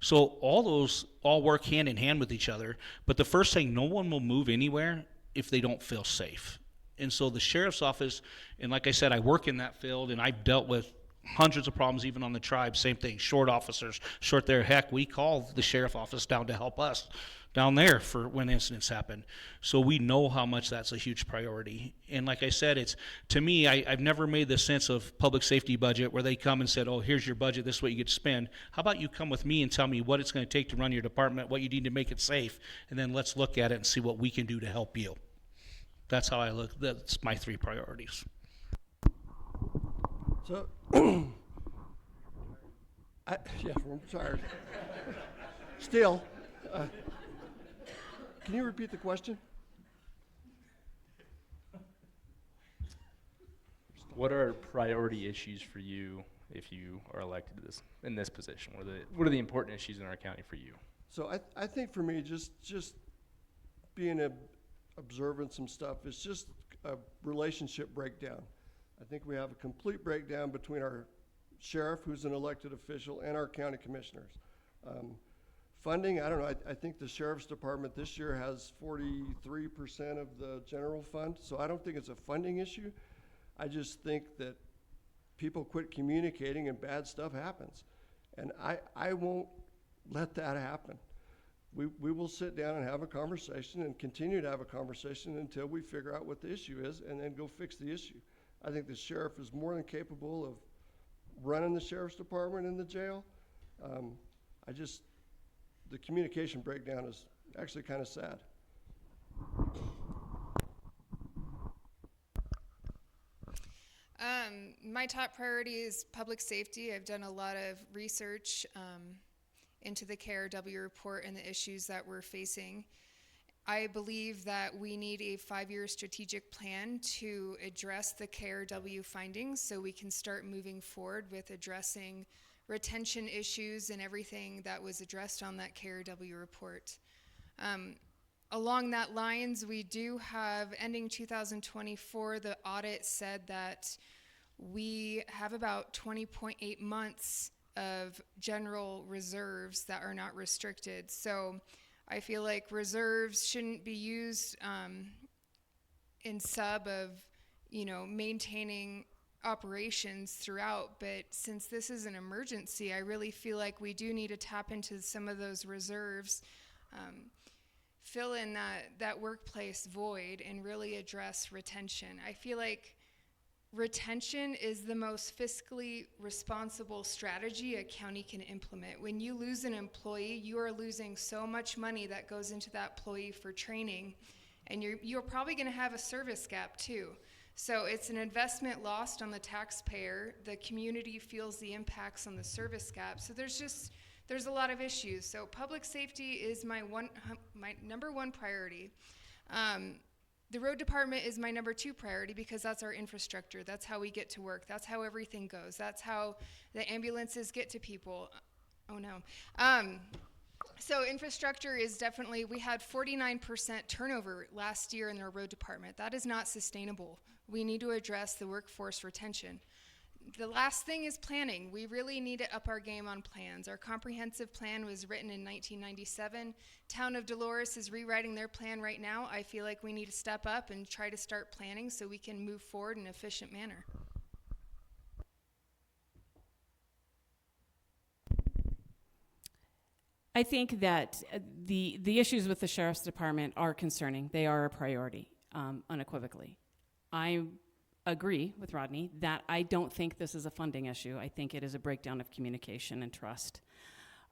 [SPEAKER 7] So all those all work hand in hand with each other. But the first thing, no one will move anywhere if they don't feel safe. And so the sheriff's office, and like I said, I work in that field, and I've dealt with hundreds of problems even on the tribe. Same thing, short officers, short there. Heck, we call the sheriff office down to help us down there for when incidents happen. So we know how much that's a huge priority. And like I said, it's, to me, I've never made the sense of public safety budget where they come and said, oh, here's your budget, this is what you get to spend. How about you come with me and tell me what it's going to take to run your department, what you need to make it safe, and then let's look at it and see what we can do to help you. That's how I look. That's my 3 priorities.
[SPEAKER 2] So, yeah, I'm tired. Still, can you repeat the question?
[SPEAKER 1] What are priority issues for you if you are elected to in this position? What are the important issues in our county for you?
[SPEAKER 2] So I think for me, just being observing some stuff, it's just a relationship breakdown. I think we have a complete breakdown between our sheriff, who's an elected official, and our county commissioners. Funding, I don't know, I think the sheriff's department this year has 43% of the general fund, so I don't think it's a funding issue. I just think that people quit communicating and bad stuff happens. And I won't let that happen. We will sit down and have a conversation and continue to have a conversation until we figure out what the issue is and then go fix the issue. I think the sheriff is more than capable of running the sheriff's department in the jail. The communication breakdown is actually kind of sad.
[SPEAKER 3] My top priority is public safety. I've done a lot of research into the KRW report and the issues that we're facing. I believe that we need a 5-year strategic plan to address the KRW findings so we can start moving forward with addressing retention issues and everything that was addressed on that KRW report. Along that lines, we do have, ending 2024, the audit said that we have about 20.8 months of general reserves that are not restricted. So I feel like reserves shouldn't be used in sub of, maintaining operations throughout. But since this is an emergency, I really feel like we do need to tap into some of those reserves, fill in that workplace void, and really address retention. I feel like retention is the most fiscally responsible strategy a county can implement. When you lose an employee, you are losing so much money that goes into that employee for training, and you're probably going to have a service gap too. So it's an investment lost on the taxpayer. The community feels the impacts on the service gap. So there's a lot of issues. So public safety is my number one priority. The road department is my number 2 priority because that's our infrastructure. That's how we get to work. That's how everything goes. That's how the ambulances get to people. Oh no. So infrastructure is definitely, we had 49% turnover last year in our road department. That is not sustainable. We need to address the workforce retention. The last thing is planning. We really need to up our game on plans. Our comprehensive plan was written in 1997. Town of Dolores is rewriting their plan right now. I feel like we need to step up and try to start planning so we can move forward in an efficient manner.
[SPEAKER 4] I think that the issues with the Sheriff's Department are concerning. They are a priority, unequivocally. I agree with Rodney that I don't think this is a funding issue. I think it is a breakdown of communication and trust.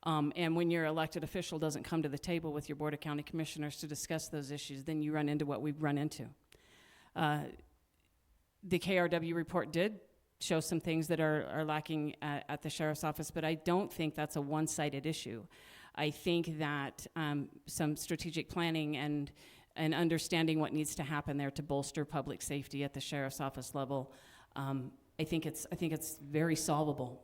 [SPEAKER 4] And when your elected official doesn't come to the table with your Board of County Commissioners to discuss those issues, then you run into what we've run into. The KRW report did show some things that are lacking at the Sheriff's Office, but I don't think that's a one-sided issue. I think that some strategic planning and understanding what needs to happen there to bolster public safety at the Sheriff's Office level, I think it's very solvable.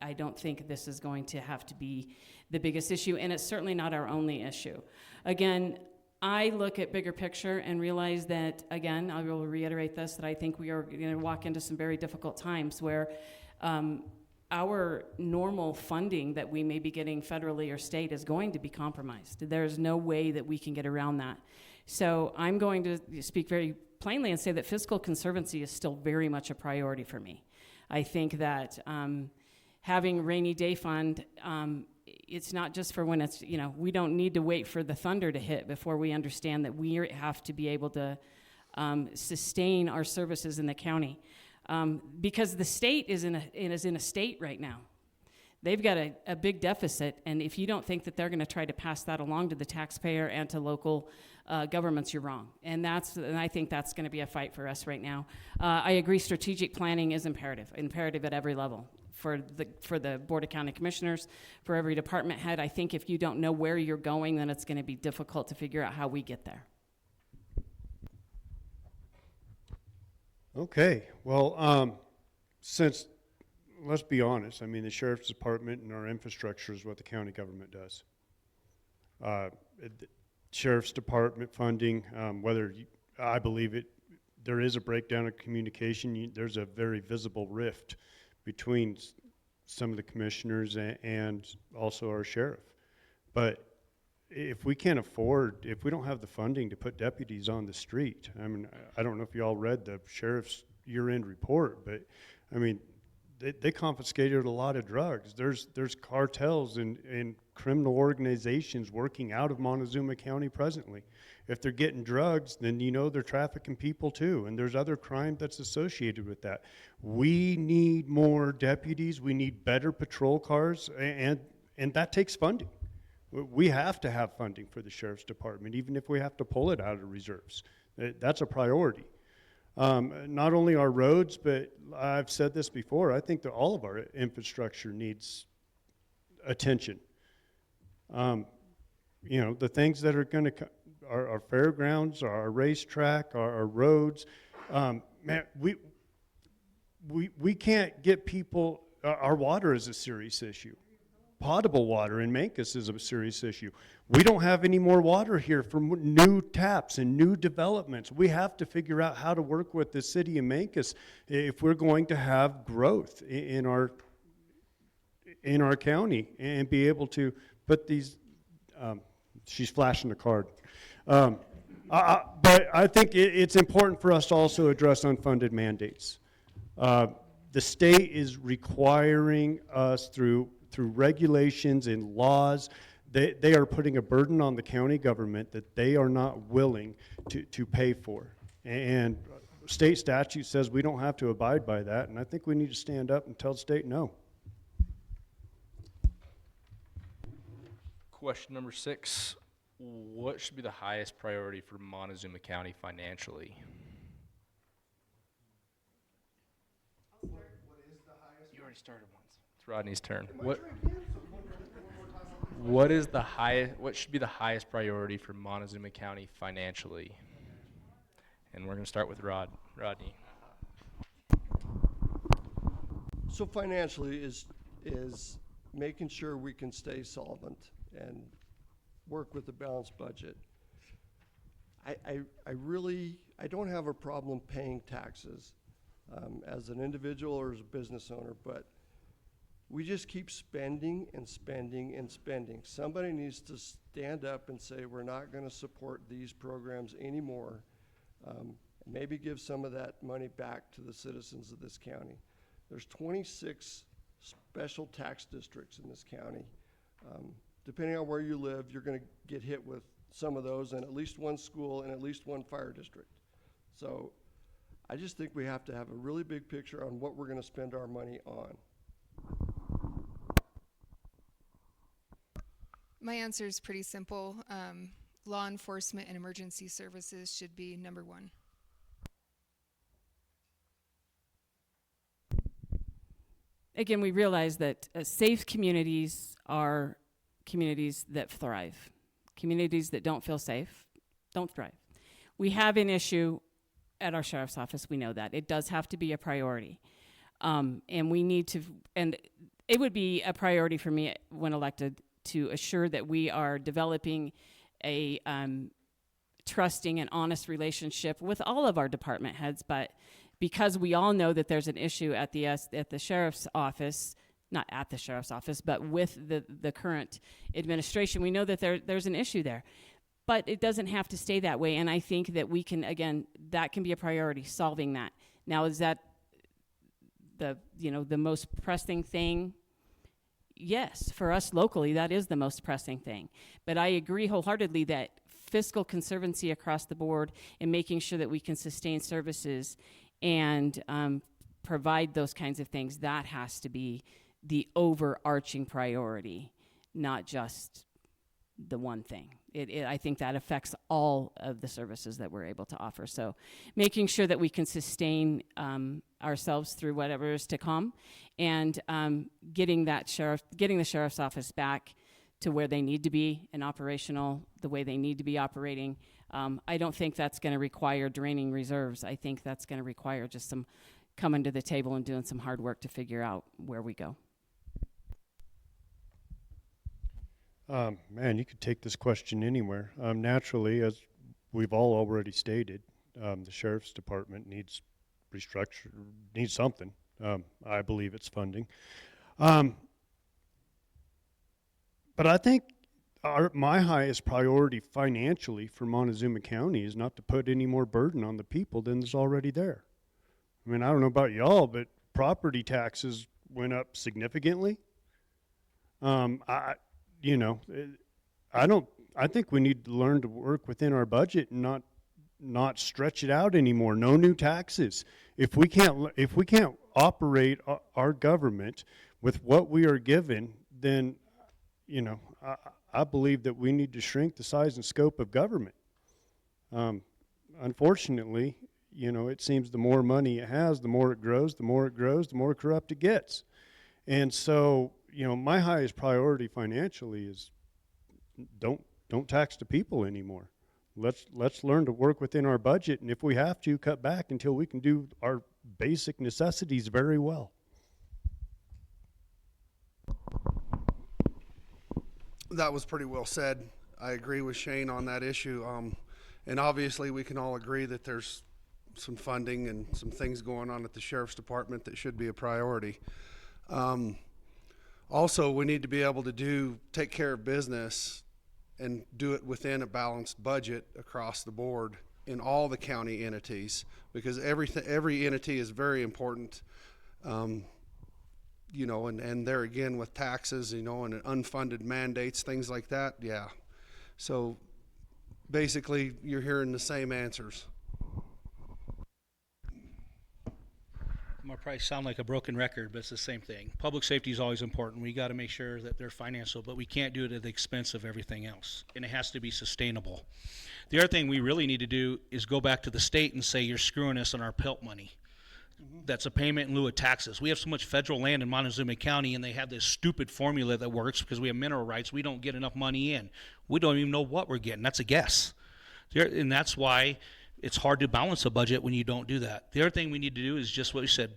[SPEAKER 4] I don't think this is going to have to be the biggest issue, and it's certainly not our only issue. Again, I look at bigger picture and realize that, again, I will reiterate this, that I think we are going to walk into some very difficult times where our normal funding that we may be getting federally or state is going to be compromised. There's no way that we can get around that. So I'm going to speak very plainly and say that fiscal conservancy is still very much a priority for me. I think that having rainy day fund, it's not just for when it's, we don't need to wait for the thunder to hit before we understand that we have to be able to sustain our services in the county. Because the state is in a state right now. They've got a big deficit, and if you don't think that they're going to try to pass that along to the taxpayer and to local governments, you're wrong. And I think that's going to be a fight for us right now. I agree, strategic planning is imperative at every level. For the Board of County Commissioners, for every department head. I think if you don't know where you're going, then it's going to be difficult to figure out how we get there.
[SPEAKER 5] Okay, well, since, let's be honest, I mean, the Sheriff's Department and our infrastructure is what the county government does. The Sheriff's Department funding, I believe there is a breakdown of communication. There's a very visible rift between some of the commissioners and also our sheriff. But if we can't afford, if we don't have the funding to put deputies on the street, I mean, I don't know if you all read the sheriff's year-end report, but I mean, they confiscated a lot of drugs. There's cartels and criminal organizations working out of Montezuma County presently. If they're getting drugs, then they're trafficking people too, and there's other crime that's associated with that. We need more deputies. We need better patrol cars, and that takes funding. We have to have funding for the Sheriff's Department, even if we have to pull it out of reserves. That's a priority. Not only our roads, but I've said this before, I think that all of our infrastructure needs attention. The things that are going to our fairgrounds, our racetrack, our roads. Man, we can't get people, our water is a serious issue. Potable water in Mancos is a serious issue. We don't have any more water here from new taps and new developments. We have to figure out how to work with the city of Mancos if we're going to have growth in our county and be able to put these, she's flashing the card. But I think it's important for us to also address unfunded mandates. The state is requiring us through regulations and laws, they are putting a burden on the county government that they are not willing to pay for. And state statute says we don't have to abide by that, and I think we need to stand up and tell the state no.
[SPEAKER 1] Question number 6, what should be the highest priority for Montezuma County financially? You already started once. It's Rodney's turn. What is the highest? What should be the highest priority for Montezuma County financially? And we're going to start with Rodney.
[SPEAKER 2] So financially is making sure we can stay solvent and work with a balanced budget. I don't have a problem paying taxes as an individual or as a business owner, but we just keep spending and spending and spending. Somebody needs to stand up and say, we're not going to support these programs anymore. Maybe give some of that money back to the citizens of this county. There's 26 special tax districts in this county. Depending on where you live, you're going to get hit with some of those, and at least one school and at least one fire district. So I just think we have to have a really big picture on what we're going to spend our money on.
[SPEAKER 3] My answer is pretty simple. Law enforcement and emergency services should be number 1.
[SPEAKER 4] Again, we realize that safe communities are communities that thrive. Communities that don't feel safe don't thrive. We have an issue at our sheriff's office. We know that. It does have to be a priority. And we need to, and it would be a priority for me when elected to assure that we are developing a trusting and honest relationship with all of our department heads. But because we all know that there's an issue at the sheriff's office, not at the sheriff's office, but with the current administration, we know that there's an issue there. But it doesn't have to stay that way, and I think that we can, again, that can be a priority, solving that. Now, is that the most pressing thing? Yes, for us locally, that is the most pressing thing. But I agree wholeheartedly that fiscal conservancy across the board and making sure that we can sustain services and provide those kinds of things, that has to be the overarching priority, not just the one thing. I think that affects all of the services that we're able to offer. So making sure that we can sustain ourselves through whatever is to come, and getting the sheriff's office back to where they need to be and operational the way they need to be operating. I don't think that's going to require draining reserves. I think that's going to require just some coming to the table and doing some hard work to figure out where we go.
[SPEAKER 5] Man, you could take this question anywhere. Naturally, as we've all already stated, the sheriff's department needs restructure, needs something. I believe it's funding. But I think my highest priority financially for Montezuma County is not to put any more burden on the people than is already there. I mean, I don't know about y'all, but property taxes went up significantly. I think we need to learn to work within our budget and not stretch it out anymore. No new taxes. If we can't operate our government with what we are given, then I believe that we need to shrink the size and scope of government. Unfortunately, it seems the more money it has, the more it grows, the more corrupt it gets. And so, my highest priority financially is don't tax the people anymore. let's learn to work within our budget, and if we have to, cut back until we can do our basic necessities very well.
[SPEAKER 6] That was pretty well said. I agree with Shane on that issue. And obviously, we can all agree that there's some funding and some things going on at the sheriff's department that should be a priority. Also, we need to be able to take care of business and do it within a balanced budget across the board in all the county entities, because every entity is very important. You know, and there again with taxes, you know, and unfunded mandates, things like that. Yeah. So basically, you're hearing the same answers.
[SPEAKER 7] I'm gonna probably sound like a broken record, but it's the same thing. Public safety is always important. We got to make sure that they're financial, but we can't do it at the expense of everything else, and it has to be sustainable. The other thing we really need to do is go back to the state and say, you're screwing us on our PILT money. That's a payment in lieu of taxes. We have so much federal land in Montezuma County, and they have this stupid formula that works because we have mineral rights. We don't get enough money in. We don't even know what we're getting. That's a guess. And that's why it's hard to balance a budget when you don't do that. The other thing we need to do is just what we said.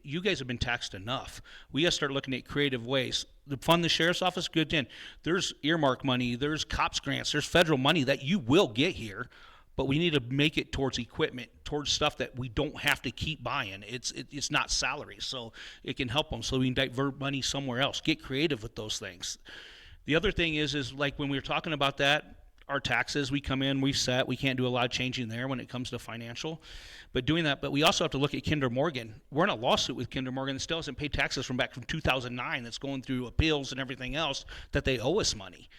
[SPEAKER 7] You guys have been taxed enough. We got to start looking at creative ways. To fund the sheriff's office, good thing. There's earmark money, there's COPS grants, there's federal money that you will get here, but we need to make it towards equipment, towards stuff that we don't have to keep buying. It's not salaries, so it can help them. So we can divert money somewhere else. Get creative with those things. The other thing is like when we were talking about that, our taxes, we come in, we set, we can't do a lot of changing there when it comes to financial. But doing that, but we also have to look at Kinder Morgan. We're in a lawsuit with Kinder Morgan that still hasn't paid taxes from 2009 that's going through appeals and everything else that they owe us money.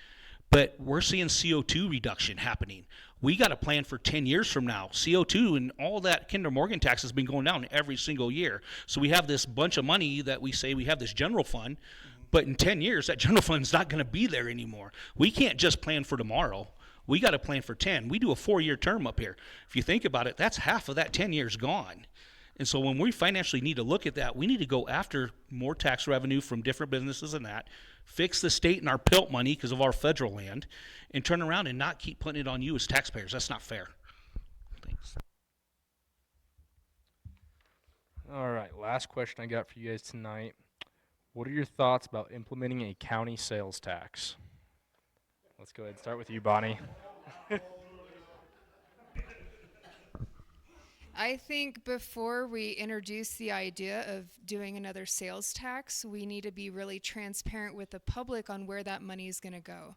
[SPEAKER 7] But we're seeing CO2 reduction happening. We got a plan for 10 years from now. CO2 and all that Kinder Morgan tax has been going down every single year. So we have this bunch of money that we say we have this general fund, but in 10 years, that general fund's not going to be there anymore. We can't just plan for tomorrow. We got to plan for 10. We do a 4-year term up here. If you think about it, that's half of that 10 years gone. And so when we financially need to look at that, we need to go after more tax revenue from different businesses and that, fix the state and our PILT money because of our federal land, and turn around and not keep putting it on you as taxpayers. That's not fair. Thanks.
[SPEAKER 1] All right, last question I got for you guys tonight. What are your thoughts about implementing a county sales tax? Let's go ahead and start with you, Bonnie.
[SPEAKER 3] I think before we introduce the idea of doing another sales tax, we need to be really transparent with the public on where that money is going to go.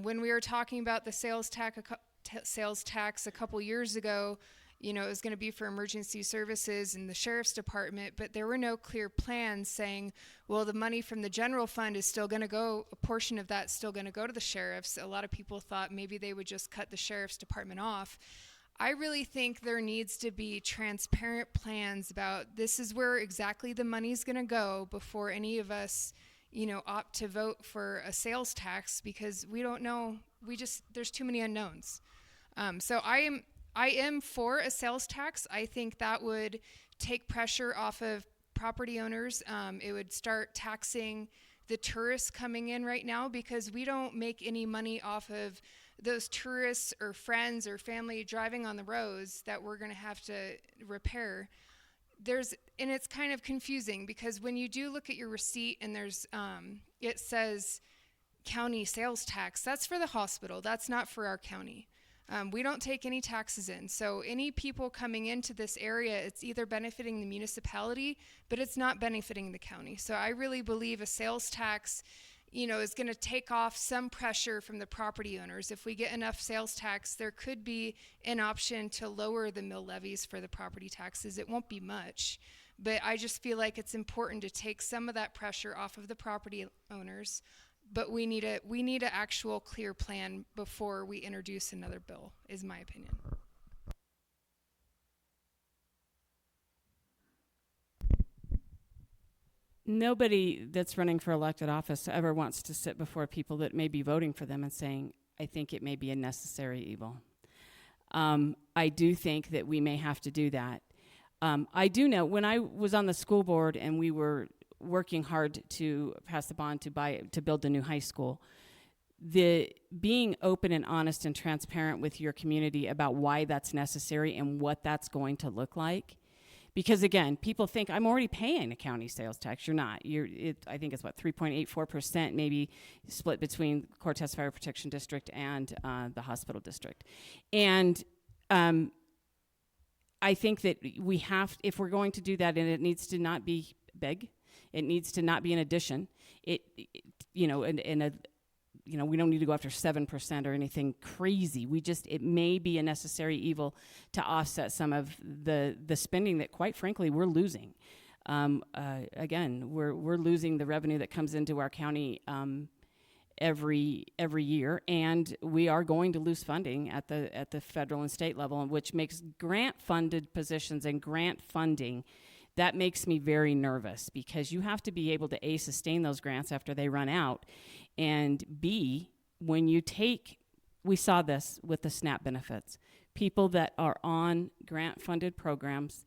[SPEAKER 3] When we were talking about the sales tax a couple years ago, you know, it was going to be for emergency services and the sheriff's department, but there were no clear plans saying, well, the money from the general fund is still going to go, a portion of that's still going to go to the sheriffs. A lot of people thought maybe they would just cut the sheriff's department off. I really think there needs to be transparent plans about this is where exactly the money's going to go before any of us, you know, opt to vote for a sales tax, because we don't know. There's too many unknowns. So I am for a sales tax. I think that would take pressure off of property owners. It would start taxing the tourists coming in right now, because we don't make any money off of those tourists or friends or family driving on the roads that we're going to have to repair. And it's kind of confusing, because when you do look at your receipt and it says county sales tax, that's for the hospital. That's not for our county. We don't take any taxes in. So any people coming into this area, it's either benefiting the municipality, but it's not benefiting the county. So I really believe a sales tax, you know, is going to take off some pressure from the property owners. If we get enough sales tax, there could be an option to lower the mill levies for the property taxes. It won't be much, but I just feel like it's important to take some of that pressure off of the property owners. But we need an actual clear plan before we introduce another bill, is my opinion.
[SPEAKER 4] Nobody that's running for elected office ever wants to sit before people that may be voting for them and saying, I think it may be a necessary evil. I do think that we may have to do that. I do know when I was on the school board and we were working hard to pass the bond to build the new high school, the being open and honest and transparent with your community about why that's necessary and what that's going to look like. Because again, people think I'm already paying a county sales tax. You're not. I think it's what 3.84%, maybe split between Cortez Fire Protection District and the hospital district. And I think that we have, if we're going to do that, and it needs to not be big, it needs to not be an addition. We don't need to go after 7% or anything crazy. It may be a necessary evil to offset some of the spending that, quite frankly, we're losing. Again, we're losing the revenue that comes into our county every year, and we are going to lose funding at the federal and state level, which makes grant-funded positions and grant funding. That makes me very nervous, because you have to be able to A, sustain those grants after they run out, and B, when you we saw this with the SNAP benefits. People that are on grant-funded programs,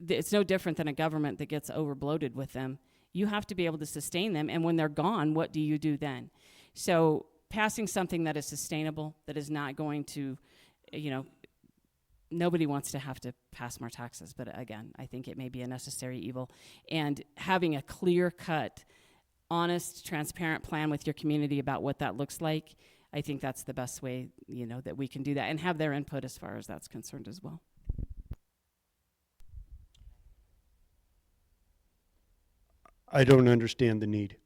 [SPEAKER 4] it's no different than a government that gets overbloated with them. You have to be able to sustain them, and when they're gone, what do you do then? So passing something that is sustainable, that is not going to, nobody wants to have to pass more taxes, but again, I think it may be a necessary evil. And having a clear-cut, honest, transparent plan with your community about what that looks like, I think that's the best way, that we can do that, and have their input as far as that's concerned as well.
[SPEAKER 5] I don't understand the need.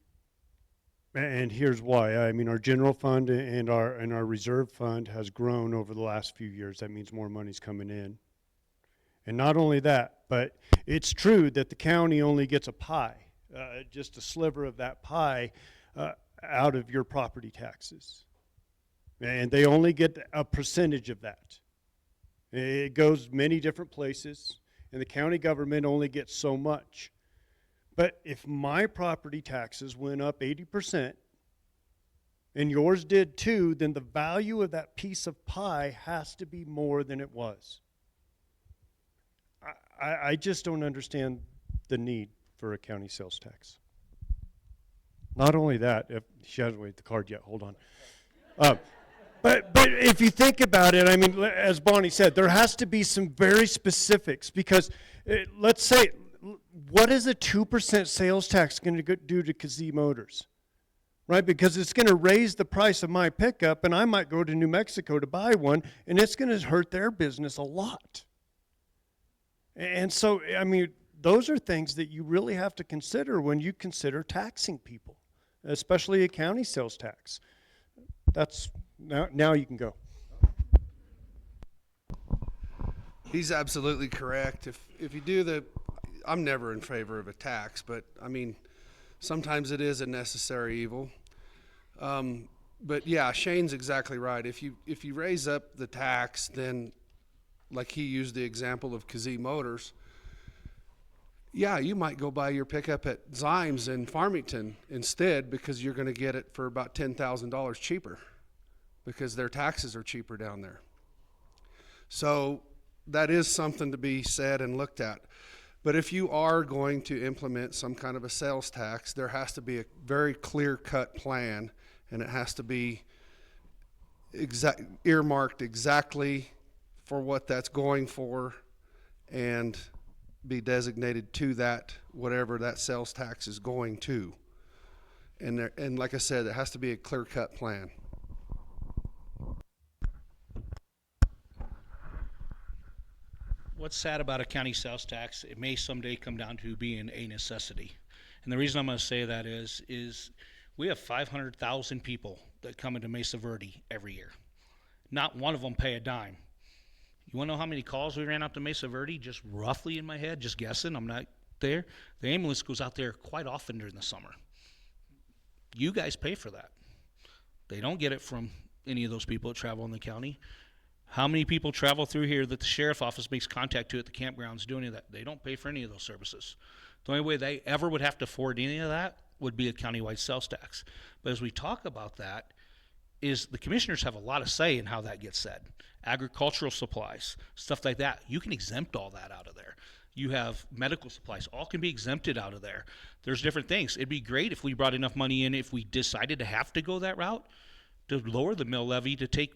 [SPEAKER 5] And here's why. I mean, our general fund and our reserve fund has grown over the last few years. That means more money's coming in. And not only that, but it's true that the county only gets a pie, just a sliver of that pie out of your property taxes. And they only get a percentage of that. It goes many different places, and the county government only gets so much. But if my property taxes went up 80% and yours did too, then the value of that piece of pie has to be more than it was. I just don't understand the need for a county sales tax. Not only that, she hasn't waved the card yet, hold on. But if you think about it, I mean, as Bonnie said, there has to be some very specifics, because let's say, what is a 2% sales tax going to do to Kazee Motors? Right? Because it's going to raise the price of my pickup, and I might go to New Mexico to buy one, and it's going to hurt their business a lot. And so, I mean, those are things that you really have to consider when you consider taxing people, especially a county sales tax. That's, now you can go.
[SPEAKER 6] He's absolutely correct. If you do I'm never in favor of a tax, but I mean, sometimes it is a necessary evil. But yeah, Shane's exactly right. If you raise up the tax, then like he used the example of Kazee Motors, yeah, you might go buy your pickup at Zimes in Farmington instead, because you're going to get it for about $10,000 cheaper, because their taxes are cheaper down there. So that is something to be said and looked at. But if you are going to implement some kind of a sales tax, there has to be a very clear-cut plan, and it has to be earmarked exactly for what that's going for, and be designated to that, whatever that sales tax is going to. And like I said, it has to be a clear-cut plan.
[SPEAKER 7] What's sad about a county sales tax, it may someday come down to being a necessity. And the reason I'm going to say that is we have 500,000 people that come into Mesa Verde every year. Not one of them pay a dime. You want to know how many calls we ran out to Mesa Verde? Just roughly in my head, just guessing, I'm not there. The ambulance goes out there quite often during the summer. You guys pay for that. They don't get it from any of those people that travel in the county. How many people travel through here that the sheriff's office makes contact to at the campgrounds doing any of that? They don't pay for any of those services. The only way they ever would have to afford any of that would be a countywide sales tax. But as we talk about that, is the commissioners have a lot of say in how that gets said. Agricultural supplies, stuff like that, you can exempt all that out of there. You have medical supplies, all can be exempted out of there. There's different things. It'd be great if we brought enough money in, if we decided to have to go that route, to lower the mill levy to take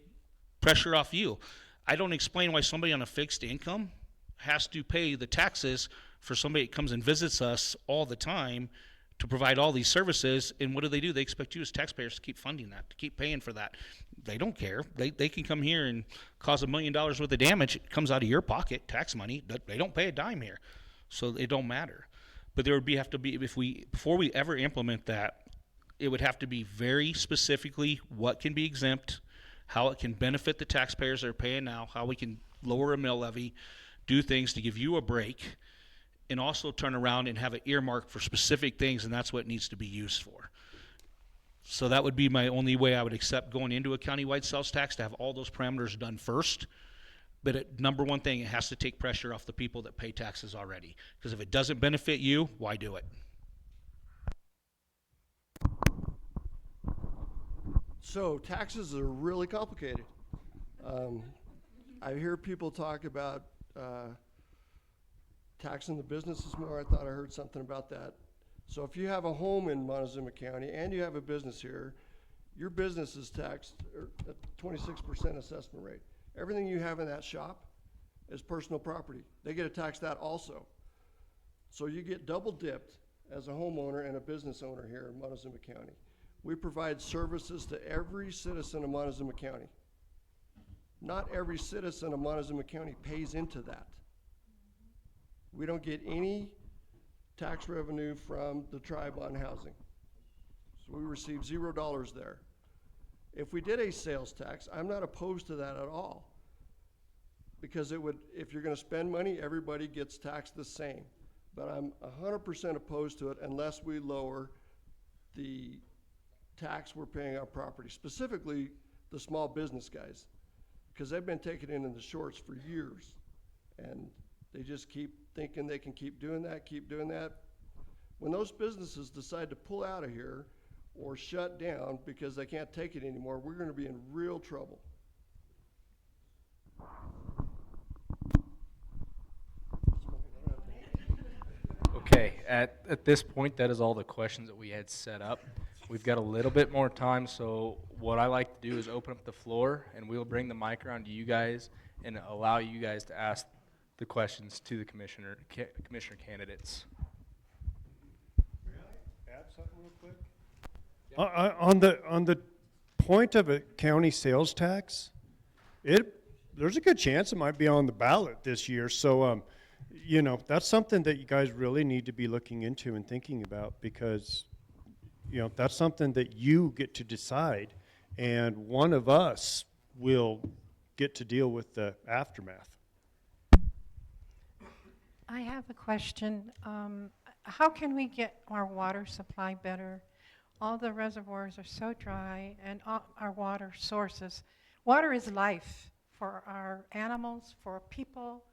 [SPEAKER 7] pressure off you. I don't explain why somebody on a fixed income has to pay the taxes for somebody that comes and visits us all the time to provide all these services. And what do? They expect you as taxpayers to keep funding that, to keep paying for that. They don't care. They can come here and cause $1 million worth of damage. It comes out of your pocket, tax money. They don't pay a dime here. So it don't matter. But there would have to be, before we ever implement that, it would have to be very specifically what can be exempt, how it can benefit the taxpayers that are paying now, how we can lower a mill levy, do things to give you a break, and also turn around and have it earmarked for specific things, and that's what it needs to be used for. So that would be my only way I would accept going into a countywide sales tax, to have all those parameters done first. But number one thing, it has to take pressure off the people that pay taxes already. Because if it doesn't benefit you, why do it?
[SPEAKER 2] So taxes are really complicated. I hear people talk about taxing the businesses more. I thought I heard something about that. So if you have a home in Montezuma County and you have a business here, your business is taxed at 26% assessment rate. Everything you have in that shop is personal property. They get to tax that also. So you get double dipped as a homeowner and a business owner here in Montezuma County. We provide services to every citizen of Montezuma County. Not every citizen of Montezuma County pays into that. We don't get any tax revenue from the tribe on housing. So we receive $0 there. If we did a sales tax, I'm not opposed to that at all. Because it would, if you're gonna spend money, everybody gets taxed the same. But I'm 100% opposed to it unless we lower the tax we're paying on property, specifically the small business guys, because they've been taken in the shorts for years, and they just keep thinking they can keep doing that. When those businesses decide to pull out of here or shut down because they can't take it anymore, we're going to be in real trouble.
[SPEAKER 1] Okay, at this point, that is all the questions that we had set up. We've got a little bit more time, so what I like to do is open up the floor, and we'll bring the mic around to you guys and allow you guys to ask the questions to the commissioner candidates.
[SPEAKER 5] May I add something real quick? On the point of a county sales tax, there's a good chance it might be on the ballot this year. So, that's something that you guys really need to be looking into and thinking about, because, that's something that you get to decide, and one of us will get to deal with the aftermath.
[SPEAKER 8] I have a question. How can we get our water supply better? All the reservoirs are so dry, and all our water sources. Water is life for our animals, for people,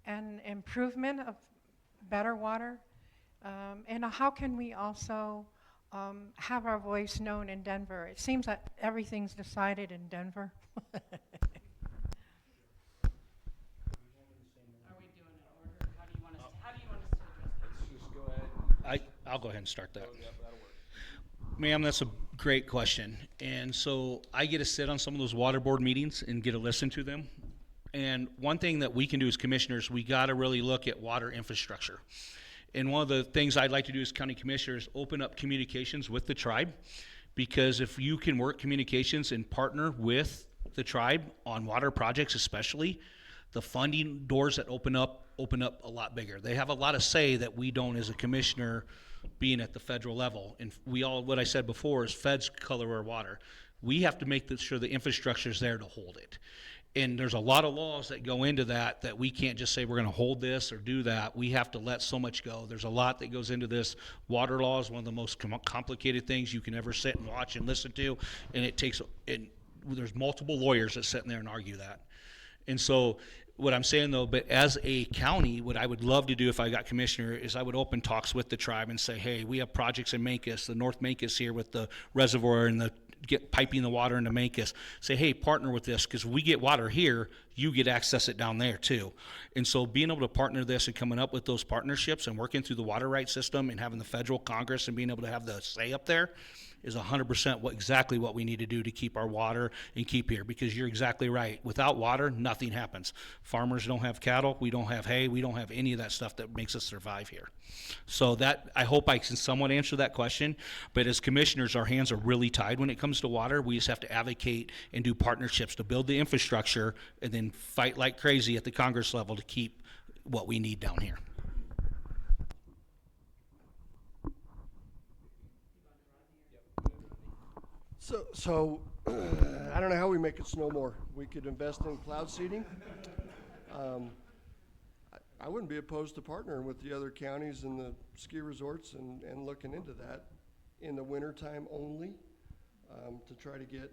[SPEAKER 8] and improvement of better water. And how can we also have our voice known in Denver? It seems that everything's decided in Denver.
[SPEAKER 7] I'll go ahead and start that. Ma'am, that's a great question. And so I get to sit on some of those water board meetings and get to listen to them. And one thing that we can do as commissioners, we got to really look at water infrastructure. And one of the things I'd like to do as county commissioner is open up communications with the tribe, because if you can work communications and partner with the tribe on water projects especially, the funding doors that open up a lot bigger. They have a lot of say that we don't as a commissioner being at the federal level. And what I said before is feds color our water. We have to make sure the infrastructure is there to hold it. And there's a lot of laws that go into that we can't just say we're going to hold this or do that. We have to let so much go. There's a lot that goes into this. Water law is one of the most complicated things you can ever sit and watch and listen to. And there's multiple lawyers that sit in there and argue that. And so what I'm saying though, but as a county, what I would love to do if I got commissioner is I would open talks with the tribe and say, hey, we have projects in Mancos, the North Mancos here with the reservoir and piping the water into Mancos. Say, hey, partner with this, because we get water here, you get access it down there too. And so being able to partner this and coming up with those partnerships and working through the water rights system and having the federal Congress and being able to have the say up there is 100% exactly what we need to do to keep our water and keep here, because you're exactly right. Without water, nothing happens. Farmers don't have cattle, we don't have hay, we don't have any of that stuff that makes us survive here. So that, I hope I can somewhat answer that question, but as commissioners, our hands are really tied when it comes to water. We just have to advocate and do partnerships to build the infrastructure and then fight like crazy at the Congress level to keep what we need down here.
[SPEAKER 2] So I don't know how we make it snow more. We could invest in cloud seeding. I wouldn't be opposed to partnering with the other counties and the ski resorts and looking into that in the wintertime only, to try to get,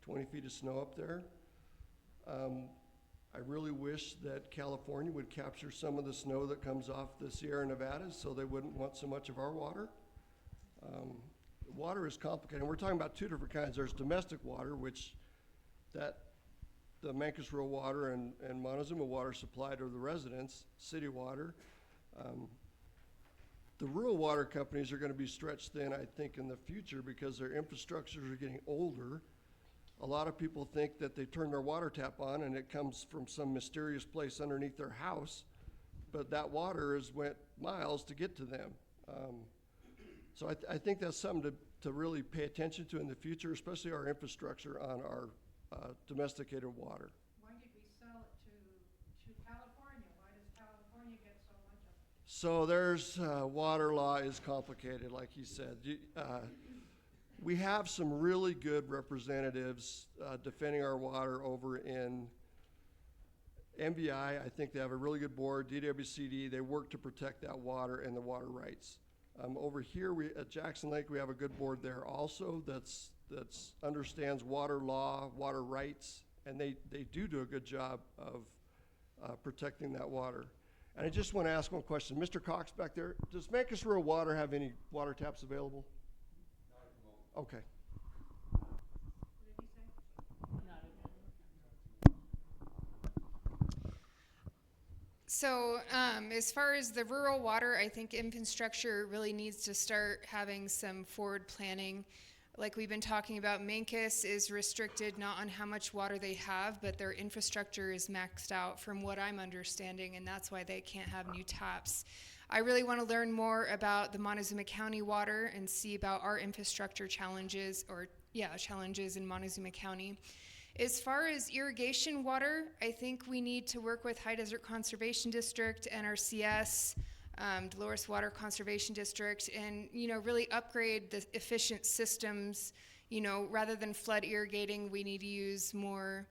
[SPEAKER 2] 20 feet of snow up there. I really wish that California would capture some of the snow that comes off the Sierra Nevadas so they wouldn't want so much of our water. Water is complicated. And we're talking about two different kinds. There's domestic water, which the Mancos-Rural water and Montezuma water supply to the residents, city water. The rural water companies are going to be stretched thin, I think, in the future because their infrastructures are getting older. A lot of people think that they turn their water tap on and it comes from some mysterious place underneath their house, but that water has went miles to get to them. So I think that's something to really pay attention to in the future, especially our infrastructure on our domesticated water.
[SPEAKER 8] Why did we sell it to California? Why does California get so much of it?
[SPEAKER 2] So there's, water law is complicated, like he said. We have some really good representatives defending our water over in MVI. I think they have a really good board. DWCD, they work to protect that water and the water rights. Over here at Jackson Lake, we have a good board there also that's understands water law, water rights, and they do a good job of protecting that water. And I just want to ask one question. Mr. Cox back there, does Mancos-Rural Water have any water taps available? Not at the moment. Okay.
[SPEAKER 3] So as far as the rural water, I think infrastructure really needs to start having some forward planning. Like we've been talking about, Mancos is restricted not on how much water they have, but their infrastructure is maxed out from what I'm understanding, and that's why they can't have new taps. I really want to learn more about the Montezuma County water and see about our infrastructure challenges in Montezuma County. As far as irrigation water, I think we need to work with High Desert Conservation District, NRCS, Dolores Water Conservation District, and really upgrade the efficient systems. Rather than flood irrigating, we need to use more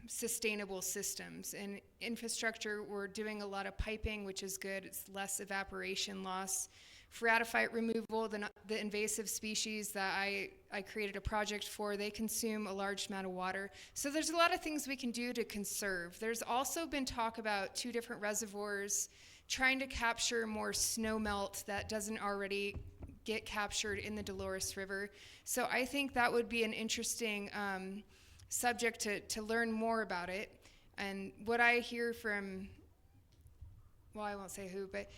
[SPEAKER 3] sustainable systems. And infrastructure, we're doing a lot of piping, which is good. It's less evaporation loss. Pharatophyte removal, the invasive species that I created a project for, they consume a large amount of water. So there's a lot of things we can do to conserve. There's also been talk about 2 different reservoirs trying to capture more snow melt that doesn't already get captured in the Dolores River. So I think that would be an interesting subject to learn more about it. And what I hear from, well, I won't say who, but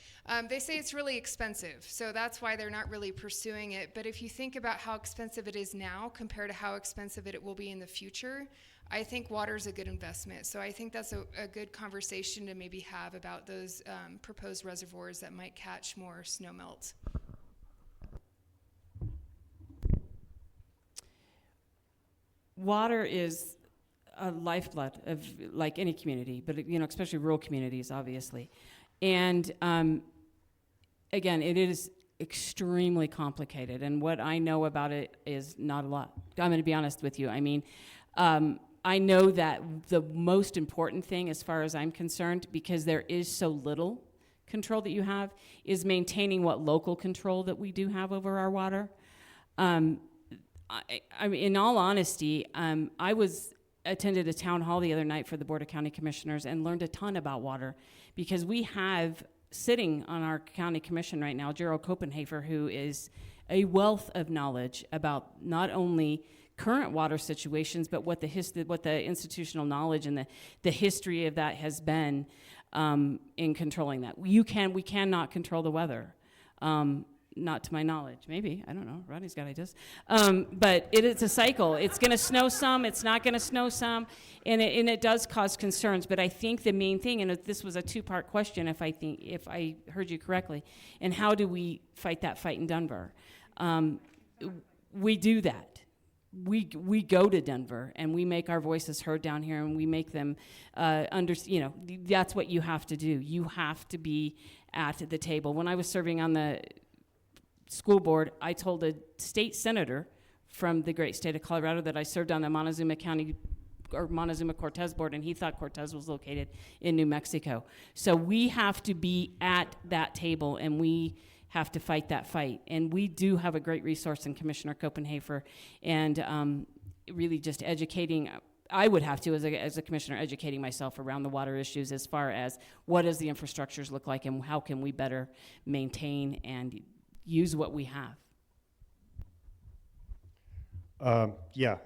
[SPEAKER 3] they say it's really expensive. So that's why they're not really pursuing it. But if you think about how expensive it is now compared to how expensive it will be in the future, I think water is a good investment. So I think that's a good conversation to maybe have about those proposed reservoirs that might catch more snow melt.
[SPEAKER 4] Water is a lifeblood of like any community, but especially rural communities, obviously. And again, it is extremely complicated, and what I know about it is not a lot. I'm going to be honest with you. I mean, I know that the most important thing, as far as I'm concerned, because there is so little control that you have, is maintaining what local control that we do have over our water. I mean, in all honesty, I attended a town hall the other night for the Board of County Commissioners and learned a ton about water, because we have sitting on our county commission right now Gerald Copenhaver, who is a wealth of knowledge about not only current water situations, but what the institutional knowledge and the history of that has been in controlling that. We cannot control the weather. Not to my knowledge. Maybe, I don't know. Rodney's got ideas. But it's a cycle. It's going to snow some, it's not going to snow some, and it does cause concerns. But I think the main thing, and this was a two-part question if I heard you correctly, and how do we fight that fight in Denver? We do that. We go to Denver and we make our voices heard down here, and we make them that's what you have to do. You have to be at the table. When I was serving on the school board, I told a state senator from the great state of Colorado that I served on the Montezuma County or Montezuma Cortez board, and he thought Cortez was located in New Mexico. So we have to be at that table, and we have to fight that fight. And we do have a great resource in Commissioner Copenhaver, and really just educating. I would have to, as a commissioner, educating myself around the water issues as far as what does the infrastructures look like and how can we better maintain and use what we have.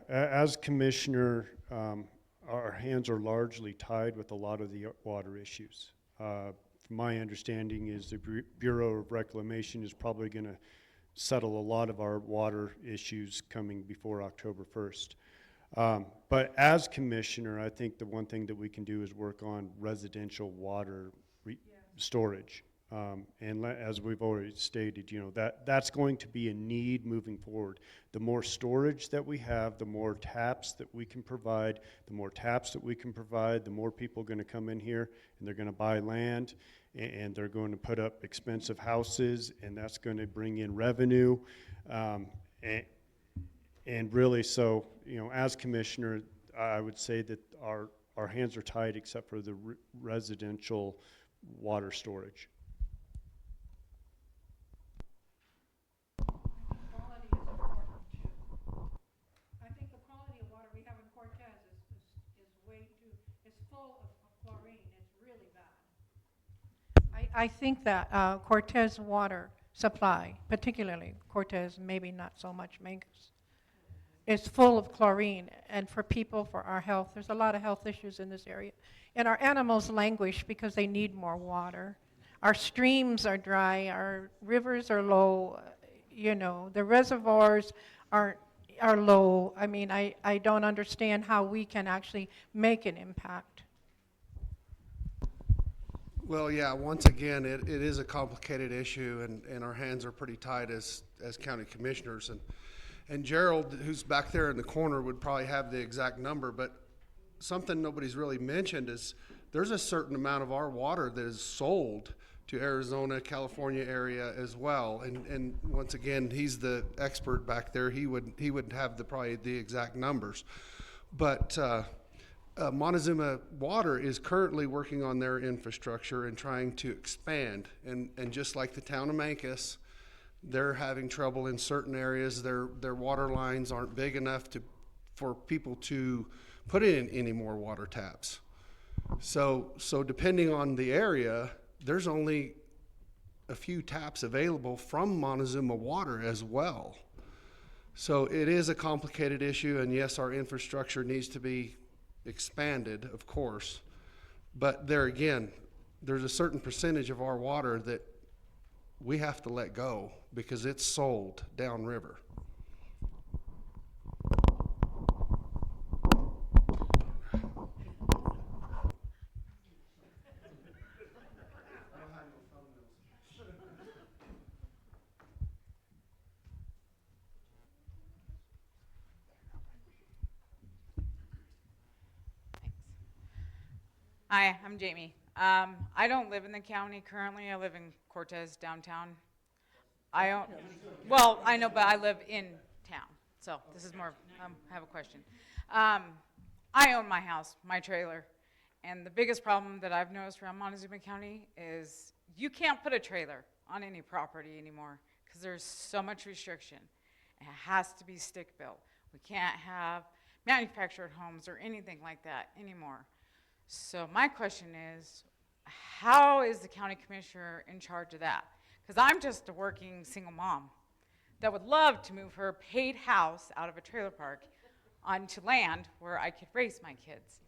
[SPEAKER 5] As commissioner, our hands are largely tied with a lot of the water issues. My understanding is the Bureau of Reclamation is probably going to settle a lot of our water issues coming before October 1st. But as commissioner, I think the one thing that we can do is work on residential water storage. As we've already stated, that's going to be a need moving forward. The more storage that we have, the more taps that we can provide, the more people are going to come in here and they're going to buy land and they're going to put up expensive houses, and that's going to bring in revenue. And really, so, as commissioner, I would say that our hands are tied except for the residential water storage.
[SPEAKER 8] I think that Cortez water supply, particularly Cortez, maybe not so much Mancos, is full of chlorine. And for people, for our health, there's a lot of health issues in this area. And our animals languish because they need more water. Our streams are dry, our rivers are low, the reservoirs are low. I mean, I don't understand how we can actually make an impact.
[SPEAKER 6] Well, yeah, once again, it is a complicated issue, and our hands are pretty tied as county commissioners. And Gerald, who's back there in the corner, would probably have the exact number, but something nobody's really mentioned is there's a certain amount of our water that is sold to Arizona, California area as well. And once again, he's the expert back there. He would have probably the exact numbers. But Montezuma Water is currently working on their infrastructure and trying to expand. And just like the town of Mancos, they're having trouble in certain areas. Their water lines aren't big enough for people to put in any more water taps. So depending on the area, there's only a few taps available from Montezuma Water as well. So it is a complicated issue, and yes, our infrastructure needs to be expanded, of course, but there again, there's a certain percentage of our water that we have to let go because it's sold downriver.
[SPEAKER 9] Hi, I'm Jamie. I don't live in the county currently. I live in Cortez downtown. I know, but I live in town. So this is more, I have a question. I own my house, my trailer. And the biggest problem that I've noticed around Montezuma County is you can't put a trailer on any property anymore because there's so much restriction. It has to be stick built. We can't have manufactured homes or anything like that anymore. So my question is, how is the county commissioner in charge of that? Because I'm just a working single mom that would love to move her paid house out of a trailer park onto land where I could raise my kids.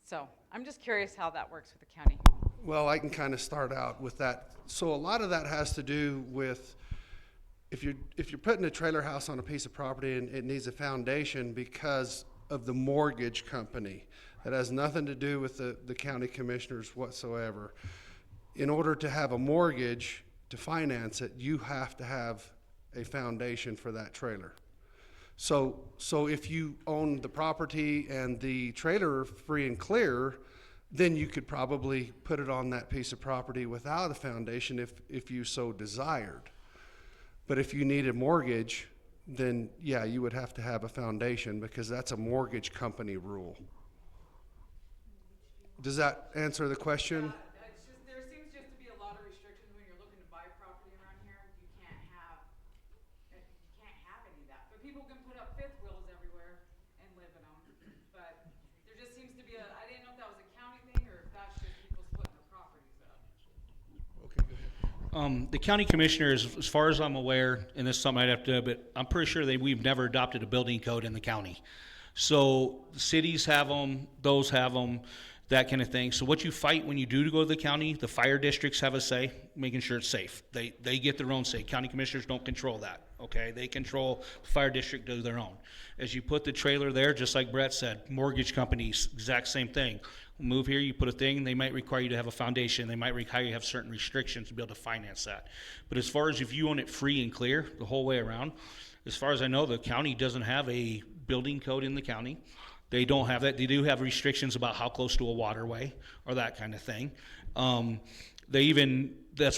[SPEAKER 9] So I'm just curious how that works with the county.
[SPEAKER 6] Well, I can kind of start out with that. So a lot of that has to do with if you're putting a trailer house on a piece of property and it needs a foundation because of the mortgage company. That has nothing to do with the county commissioners whatsoever. In order to have a mortgage to finance it, you have to have a foundation for that trailer. So if you own the property and the trailer free and clear, then you could probably put it on that piece of property without a foundation if you so desired. But if you need a mortgage, then yeah, you would have to have a foundation because that's a mortgage company rule. Does that answer the question?
[SPEAKER 9] It's just, there seems just to be a lot of restrictions when you're looking to buy property around here. You can't have any of that. But people can put up fifth wheels everywhere and live in them. But there just seems to be I didn't know if that was a county thing or if that's just people splitting their properties up.
[SPEAKER 6] Okay, go ahead.
[SPEAKER 7] The county commissioners, as far as I'm aware, and this is something I'd have to, but I'm pretty sure we've never adopted a building code in the county. So the cities have them, those have them, that kind of thing. So what you fight when you do go to the county, the fire districts have a say, making sure it's safe. They get their own say. County commissioners don't control that, okay? They control, the fire district does their own. As you put the trailer there, just like Brett said, mortgage companies, exact same thing. Move here, you put a thing, they might require you to have a foundation, they might require you to have certain restrictions to be able to finance that. But as far as if you own it free and clear the whole way around, as far as I know, the county doesn't have a building code in the county. They don't have that. They do have restrictions about how close to a waterway or that kind of thing. That's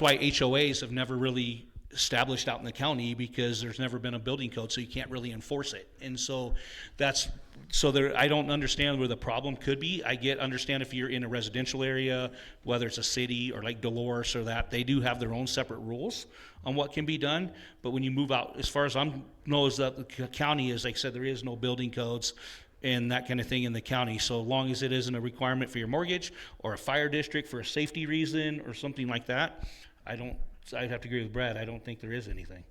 [SPEAKER 7] why HOAs have never really established out in the county because there's never been a building code, so you can't really enforce it. And so I don't understand where the problem could be. Understand if you're in a residential area, whether it's a city or like Dolores or that, they do have their own separate rules on what can be done. But when you move out, as far as I know, is that the county is, like I said, there is no building codes and that kind of thing in the county. So long as it isn't a requirement for your mortgage or a fire district for a safety reason or something like that, I'd have to agree with Brad. I don't think there is anything.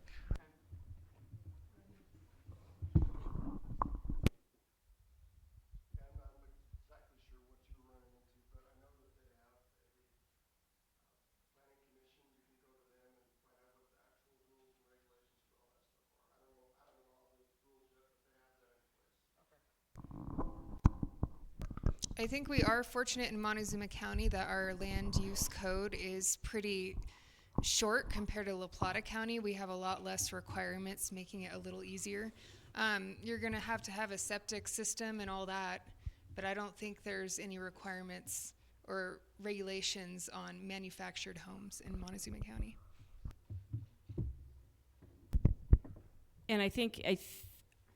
[SPEAKER 3] I think we are fortunate in Montezuma County that our land use code is pretty short compared to La Plata County. We have a lot less requirements, making it a little easier. You're gonna have to have a septic system and all that, but I don't think there's any requirements or regulations on manufactured homes in Montezuma County.
[SPEAKER 4] And I think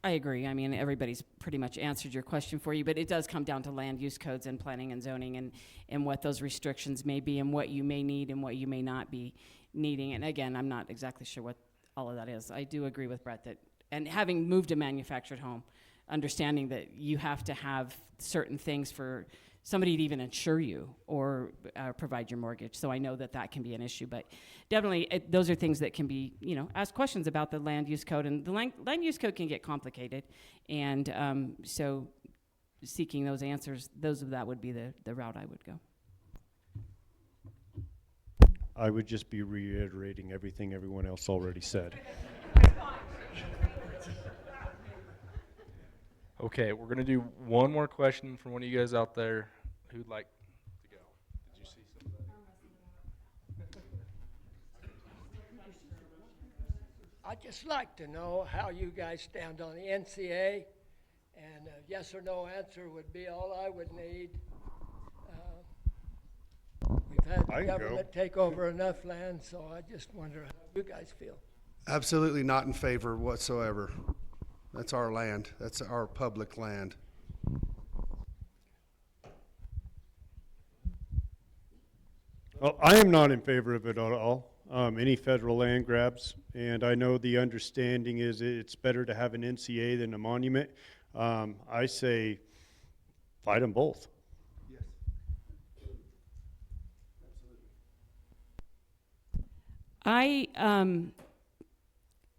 [SPEAKER 4] I agree. I mean, everybody's pretty much answered your question for you, but it does come down to land use codes and planning and zoning and what those restrictions may be and what you may need and what you may not be needing. And again, I'm not exactly sure what all of that is. I do agree with Brett that, and having moved a manufactured home, understanding that you have to have certain things for somebody to even insure you or provide your mortgage. So I know that can be an issue, but definitely those are things that can be, asked questions about the land use code, and the land use code can get complicated. And so seeking those answers, that would be the route I would go.
[SPEAKER 5] I would just be reiterating everything everyone else already said.
[SPEAKER 1] Okay, we're gonna do one more question from one of you guys out there who'd like to go. Did you see somebody?
[SPEAKER 10] I'd just like to know how you guys stand on the NCA, and a yes or no answer would be all I would need. We've had
[SPEAKER 5] I
[SPEAKER 10] the
[SPEAKER 5] can
[SPEAKER 10] government take over enough land, so I just wonder how you guys feel.
[SPEAKER 6] Absolutely not in favor whatsoever. That's our land. That's our public land.
[SPEAKER 5] Well, I am not in favor of it at all, any federal land grabs, and I know the understanding is it's better to have an NCA than a monument. I say fight them both.
[SPEAKER 6] Yes.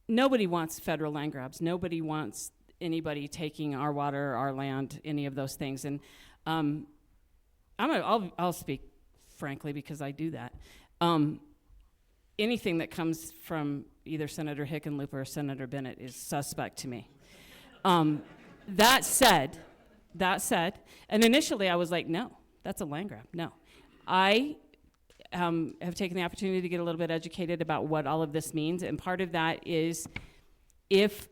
[SPEAKER 4] Nobody wants federal land grabs. Nobody wants anybody taking our water, our land, any of those things. And I'll speak frankly because I do that. Anything that comes from either Senator Hickenlooper or Senator Bennett is suspect to me. That said, and initially I was like, no, that's a land grab, no. I have taken the opportunity to get a little bit educated about what all of this means, and part of that is if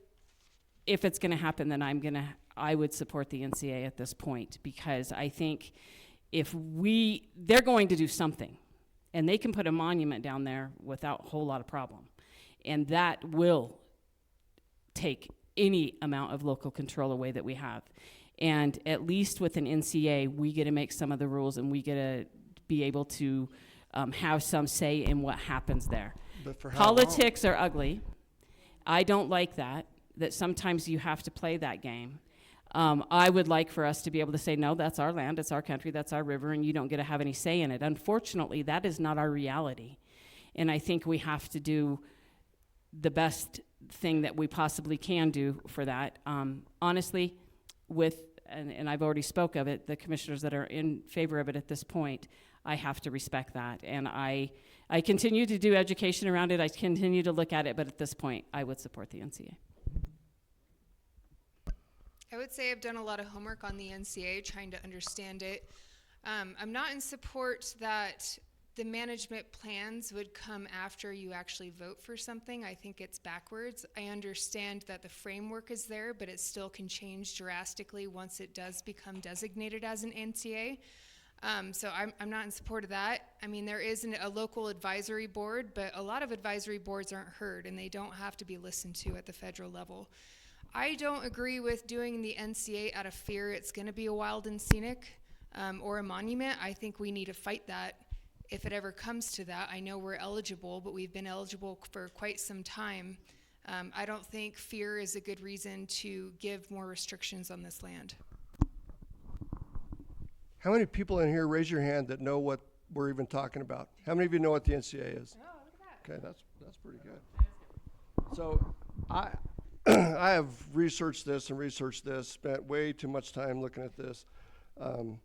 [SPEAKER 4] it's gonna happen, then I would support the NCA at this point, because I think they're going to do something, and they can put a monument down there without a whole lot of problem, and that will take any amount of local control away that we have. And at least with an NCA, we get to make some of the rules, and we get to be able to have some say in what happens there.
[SPEAKER 2] But for how long?
[SPEAKER 4] Politics are ugly. I don't like that sometimes you have to play that game. I would like for us to be able to say, no, that's our land, it's our country, that's our river, and you don't get to have any say in it. Unfortunately, that is not our reality. And I think we have to do the best thing that we possibly can do for that. Honestly, and I've already spoke of it, the commissioners that are in favor of it at this point, I have to respect that. And I continue to do education around it, I continue to look at it, but at this point, I would support the NCA.
[SPEAKER 3] I would say I've done a lot of homework on the NCA, trying to understand it. I'm not in support that the management plans would come after you actually vote for something. I think it's backwards. I understand that the framework is there, but it still can change drastically once it does become designated as an NCA. So I'm not in support of that. I mean, there is a local advisory board, but a lot of advisory boards aren't heard, and they don't have to be listened to at the federal level. I don't agree with doing the NCA out of fear it's going to be a wild and scenic or a monument. I think we need to fight that if it ever comes to that. I know we're eligible, but we've been eligible for quite some time. I don't think fear is a good reason to give more restrictions on this land.
[SPEAKER 2] How many people in here, raise your hand, that know what we're even talking about? How many of you know what the NCA is?
[SPEAKER 3] Oh, look at that.
[SPEAKER 2] Okay, that's pretty good. So I have researched this, spent way too much time looking at this. I'm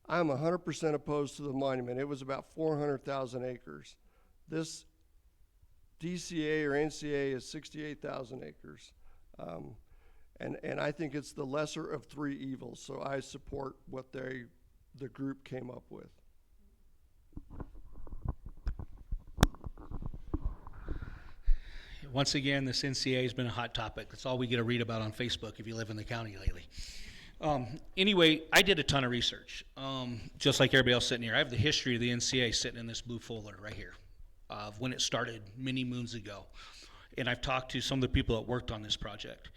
[SPEAKER 2] 100% opposed to the monument. It was about 400,000 acres. This DCA or NCA is 68,000 acres. And I think it's the lesser of three evils, so I support what the group came up with.
[SPEAKER 7] Once again, this NCA has been a hot topic. That's all we get to read about on Facebook if you live in the county lately. Anyway, I did a ton of research, just like everybody else sitting here. I have the history of the NCA sitting in this blue folder right here, of when it started many moons ago. And I've talked to some of the people that worked on this project.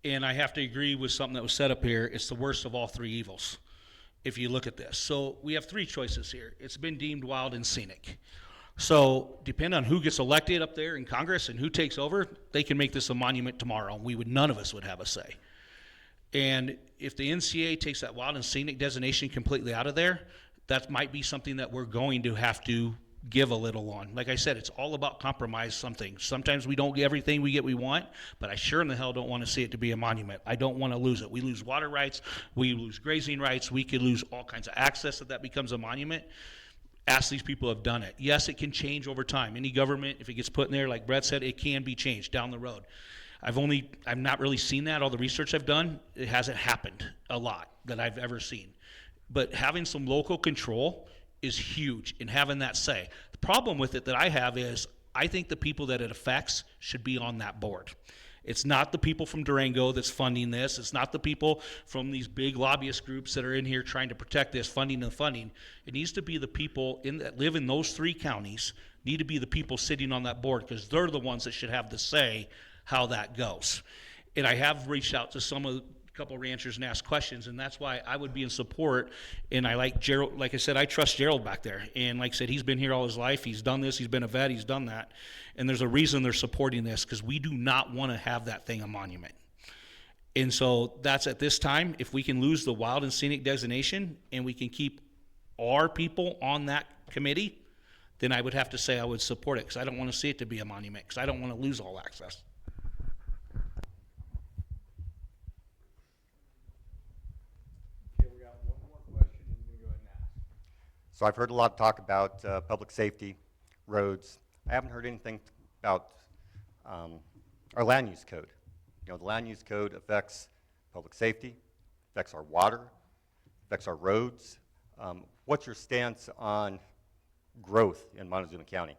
[SPEAKER 7] And I have to agree with something that was said up here. It's the worst of all three evils, if you look at this. So we have three choices here. It's been deemed wild and scenic. So depending on who gets elected up there in Congress and who takes over, they can make this a monument tomorrow. None of us would have a say. And if the NCA takes that wild and scenic designation completely out of there, that might be something that we're going to have to give a little on. Like I said, it's all about compromise something. Sometimes we don't get everything we want, but I sure in the hell don't want to see it to be a monument. I don't want to lose it. We lose water rights, we lose grazing rights, we could lose all kinds of access if that becomes a monument. Ask these people who have done it. Yes, it can change over time. Any government, if it gets put in there, like Brett said, it can be changed down the road. I've not really seen that. All the research I've done, it hasn't happened a lot that I've ever seen. But having some local control is huge, and having that say. The problem with it that I have is I think the people that it affects should be on that board. It's not the people from Durango that's funding this. It's not the people from these big lobbyist groups that are in here trying to protect this funding. It needs to be the people that live in those three counties need to be the people sitting on that board, because they're the ones that should have the say how that goes. And I have reached out to a couple ranchers and asked questions, and that's why I would be in support. And I like Gerald, like I said, I trust Gerald back there. And like I said, he's been here all his life. He's done this. He's been a vet. He's done that. And there's a reason they're supporting this, because we do not want to have that thing a monument. And so that's at this time, if we can lose the wild and scenic designation and we can keep our people on that committee, then I would have to say I would support it, because I don't want to see it to be a monument, because I don't want to lose all access.
[SPEAKER 11] So I've heard a lot of talk about public safety, roads. I haven't heard anything about our land use code. You know, the land use code affects public safety, affects our water, affects our roads. What's your stance on growth in Montezuma County?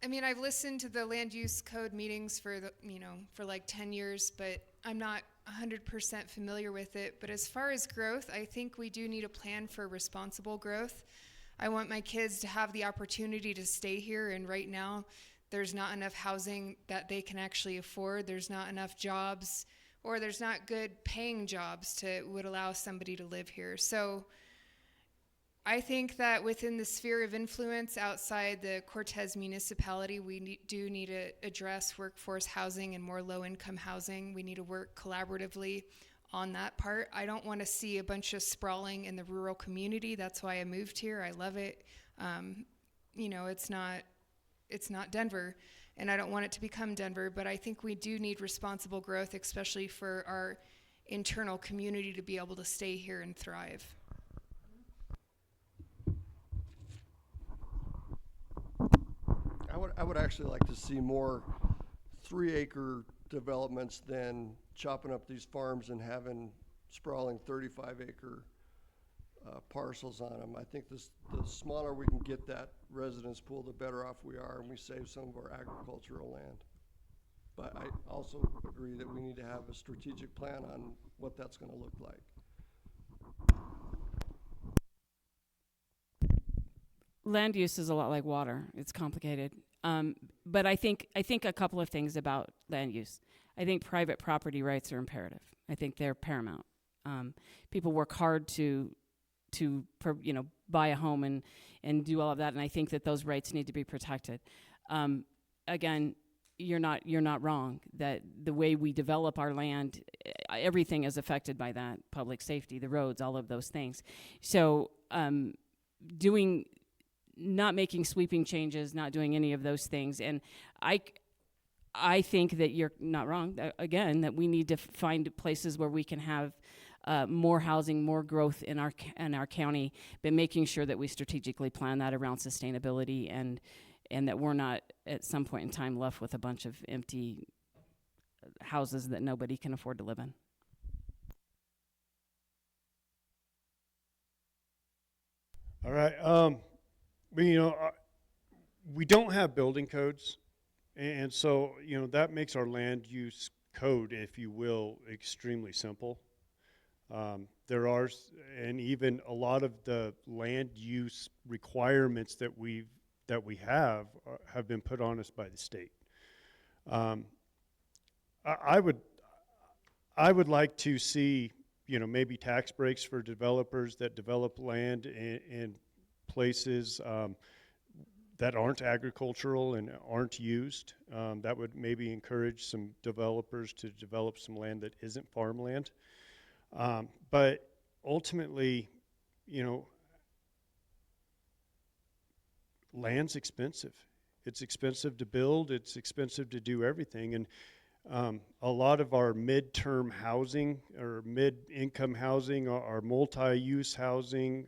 [SPEAKER 3] I mean, I've listened to the land use code meetings for for like 10 years, but I'm not 100% familiar with it. But as far as growth, I think we do need a plan for responsible growth. I want my kids to have the opportunity to stay here, and right now there's not enough housing that they can actually afford. There's not enough jobs, or there's not good paying jobs to would allow somebody to live here. So I think that within the sphere of influence outside the Cortez municipality, we do need to address workforce housing and more low-income housing. We need to work collaboratively on that part. I don't want to see a bunch of sprawling in the rural community. That's why I moved here. I love it. You know, it's not Denver, and I don't want it to become Denver, but I think we do need responsible growth, especially for our internal community to be able to stay here and thrive.
[SPEAKER 2] I would actually like to see more 3-acre developments than chopping up these farms and having sprawling 35-acre parcels on them. I think the smaller we can get that residence pool, the better off we are, and we save some of our agricultural land. But I also agree that we need to have a strategic plan on what that's going to look like.
[SPEAKER 4] Land use is a lot like water. It's complicated. But I think a couple of things about land use. I think private property rights are imperative. I think they're paramount. People work hard to buy a home and do all of that, and I think that those rights need to be protected. Again, you're not wrong that the way we develop our land, everything is affected by that. Public safety, the roads, all of those things. So not making sweeping changes, not doing any of those things. And I think that you're not wrong, again, that we need to find places where we can have more housing, more growth in our county, but making sure that we strategically plan that around sustainability and that we're not at some point in time left with a bunch of empty houses that nobody can afford to live in.
[SPEAKER 5] All right. We don't have building codes, and so that makes our land use code, if you will, extremely simple. There are, and even a lot of the land use requirements that we have been put on us by the state. I would like to see maybe tax breaks for developers that develop land in places that aren't agricultural and aren't used. That would maybe encourage some developers to develop some land that isn't farmland. But ultimately, land's expensive. It's expensive to build. It's expensive to do everything. And a lot of our mid-term housing or mid-income housing, our multi-use housing,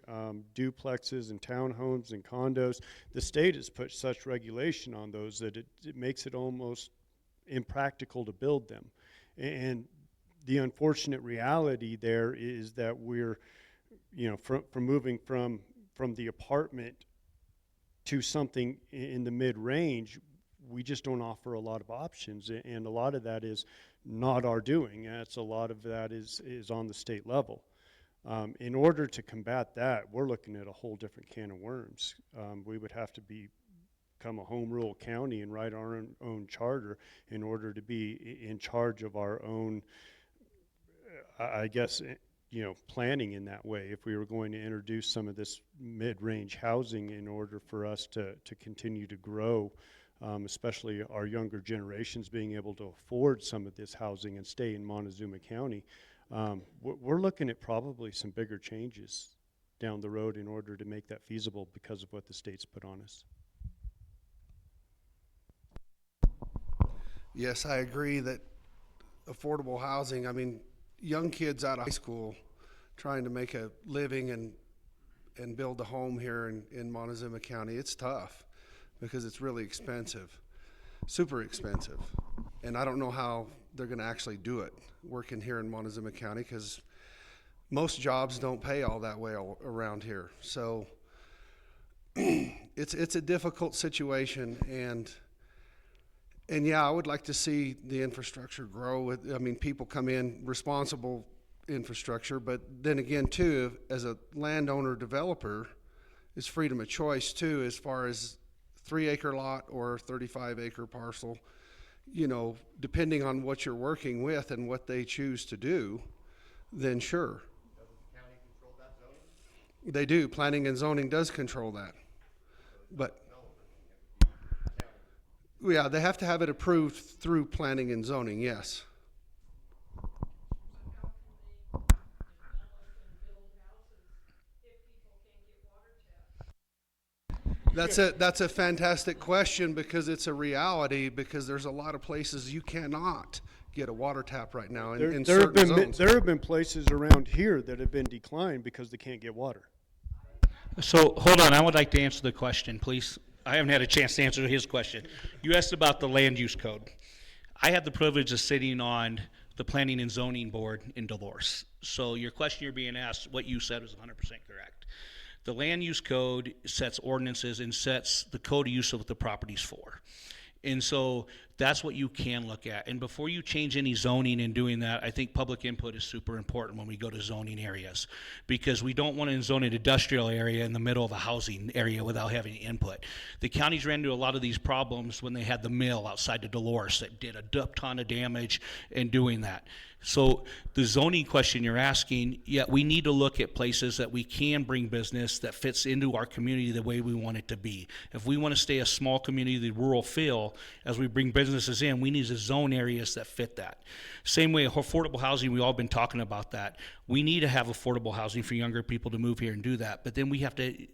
[SPEAKER 5] duplexes and townhomes and condos, the state has put such regulation on those that it makes it almost impractical to build them. And the unfortunate reality there is that we're, from moving from the apartment to something in the mid-range, we just don't offer a lot of options, and a lot of that is not our doing. A lot of that is on the state level. In order to combat that, we're looking at a whole different can of worms. We would have to become a home rule county and write our own charter in order to be in charge of our own, I guess, planning in that way, if we were going to introduce some of this mid-range housing in order for us to continue to grow, especially our younger generations being able to afford some of this housing and stay in Montezuma County. We're looking at probably some bigger changes down the road in order to make that feasible because of what the state's put on us.
[SPEAKER 6] Yes, I agree that affordable housing, I mean, young kids out of high school trying to make a living and build a home here in Montezuma County, it's tough because it's really expensive, super expensive. And I don't know how they're going to actually do it working here in Montezuma County, because most jobs don't pay all that well around here. So it's a difficult situation, and yeah, I would like to see the infrastructure grow. I mean, people come in, responsible infrastructure, but then again too, as a landowner developer, it's freedom of choice too, as far as 3-acre lot or 35-acre parcel, you know, depending on what you're working with and what they choose to do, then sure.
[SPEAKER 11] Does the county control that zoning?
[SPEAKER 6] They do. Planning and zoning does control that. But yeah, they have to have it approved through planning and zoning, yes. That's a fantastic question, because it's a reality, because there's a lot of places you cannot get a water tap right now in certain zones.
[SPEAKER 5] There have been places around here that have been declined because they can't get water.
[SPEAKER 7] So, hold on, I would like to answer the question, please. I haven't had a chance to answer his question. You asked about the land use code. I had the privilege of sitting on the Planning and Zoning Board in Dolores. So your question you're being asked, what you said was 100% correct. The land use code sets ordinances and sets the code of use of what the property's for. And so that's what you can look at. And before you change any zoning and doing that, I think public input is super important when we go to zoning areas, because we don't want to zone an industrial area in the middle of a housing area without having input. The counties ran into a lot of these problems when they had the mill outside of Dolores that did a ton of damage in doing that. So the zoning question you're asking, yeah, we need to look at places that we can bring business that fits into our community the way we want it to be. If we want to stay a small community, the rural feel, as we bring businesses in, we need to zone areas that fit that. Same way, affordable housing, we've all been talking about that. We need to have affordable housing for younger people to move here and do that. But then we have to,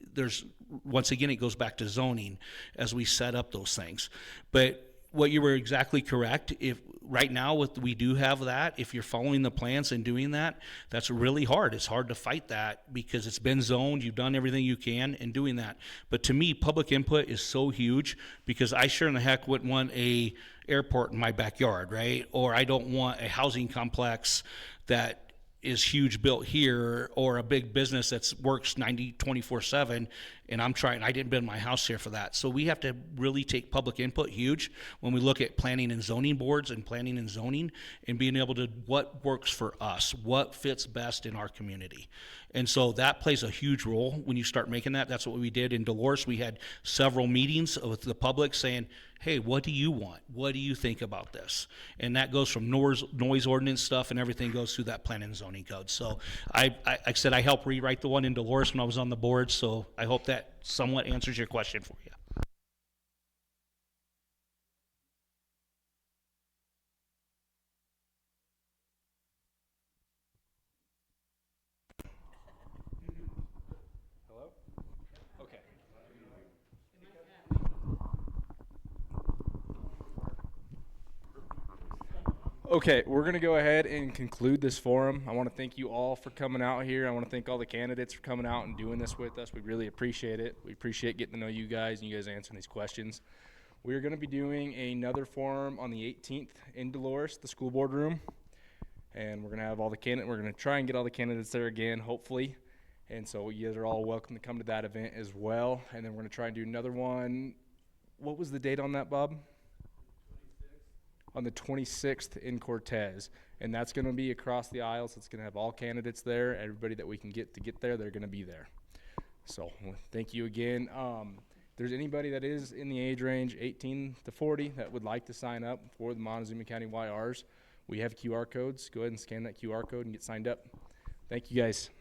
[SPEAKER 7] once again, it goes back to zoning as we set up those things. But what you were exactly correct. If right now we do have that, if you're following the plans and doing that, that's really hard. It's hard to fight that because it's been zoned. You've done everything you can in doing that. But to me, public input is so huge, because I sure in the heck wouldn't want a airport in my backyard, right? Or I don't want a housing complex that is huge built here, or a big business that works 24/7, and I didn't build my house here for that. So we have to really take public input huge when we look at planning and zoning boards and planning and zoning, and being able to, what works for us, what fits best in our community. And so that plays a huge role when you start making that. That's what we did in Dolores. We had several meetings with the public saying, hey, what do you want? What do you think about this? And that goes from noise ordinance stuff, and everything goes through that plan and zoning code. So I said I helped rewrite the one in Dolores when I was on the board, so I hope that somewhat answers your question for you.
[SPEAKER 1] Hello? Okay. Okay, we're going to go ahead and conclude this forum. I want to thank you all for coming out here. I want to thank all the candidates for coming out and doing this with us. We really appreciate it. We appreciate getting to know you guys and you guys answering these questions. We're going to be doing another forum on the 18th in Dolores, the school board room. And we're going to have all the candidates. We're going to try and get all the candidates there again, hopefully. And so you guys are all welcome to come to that event as well. And then we're going to try and do another one. What was the date on that, Bob? On the 26th in Cortez, and that's going to be across the aisle, so it's going to have all candidates there. Everybody that we can get to get there, they're going to be there. So thank you again. If there's anybody that is in the age range 18 to 40 that would like to sign up for the Montezuma County YRs, we have QR codes. Go ahead and scan that QR code and get signed up. Thank you guys.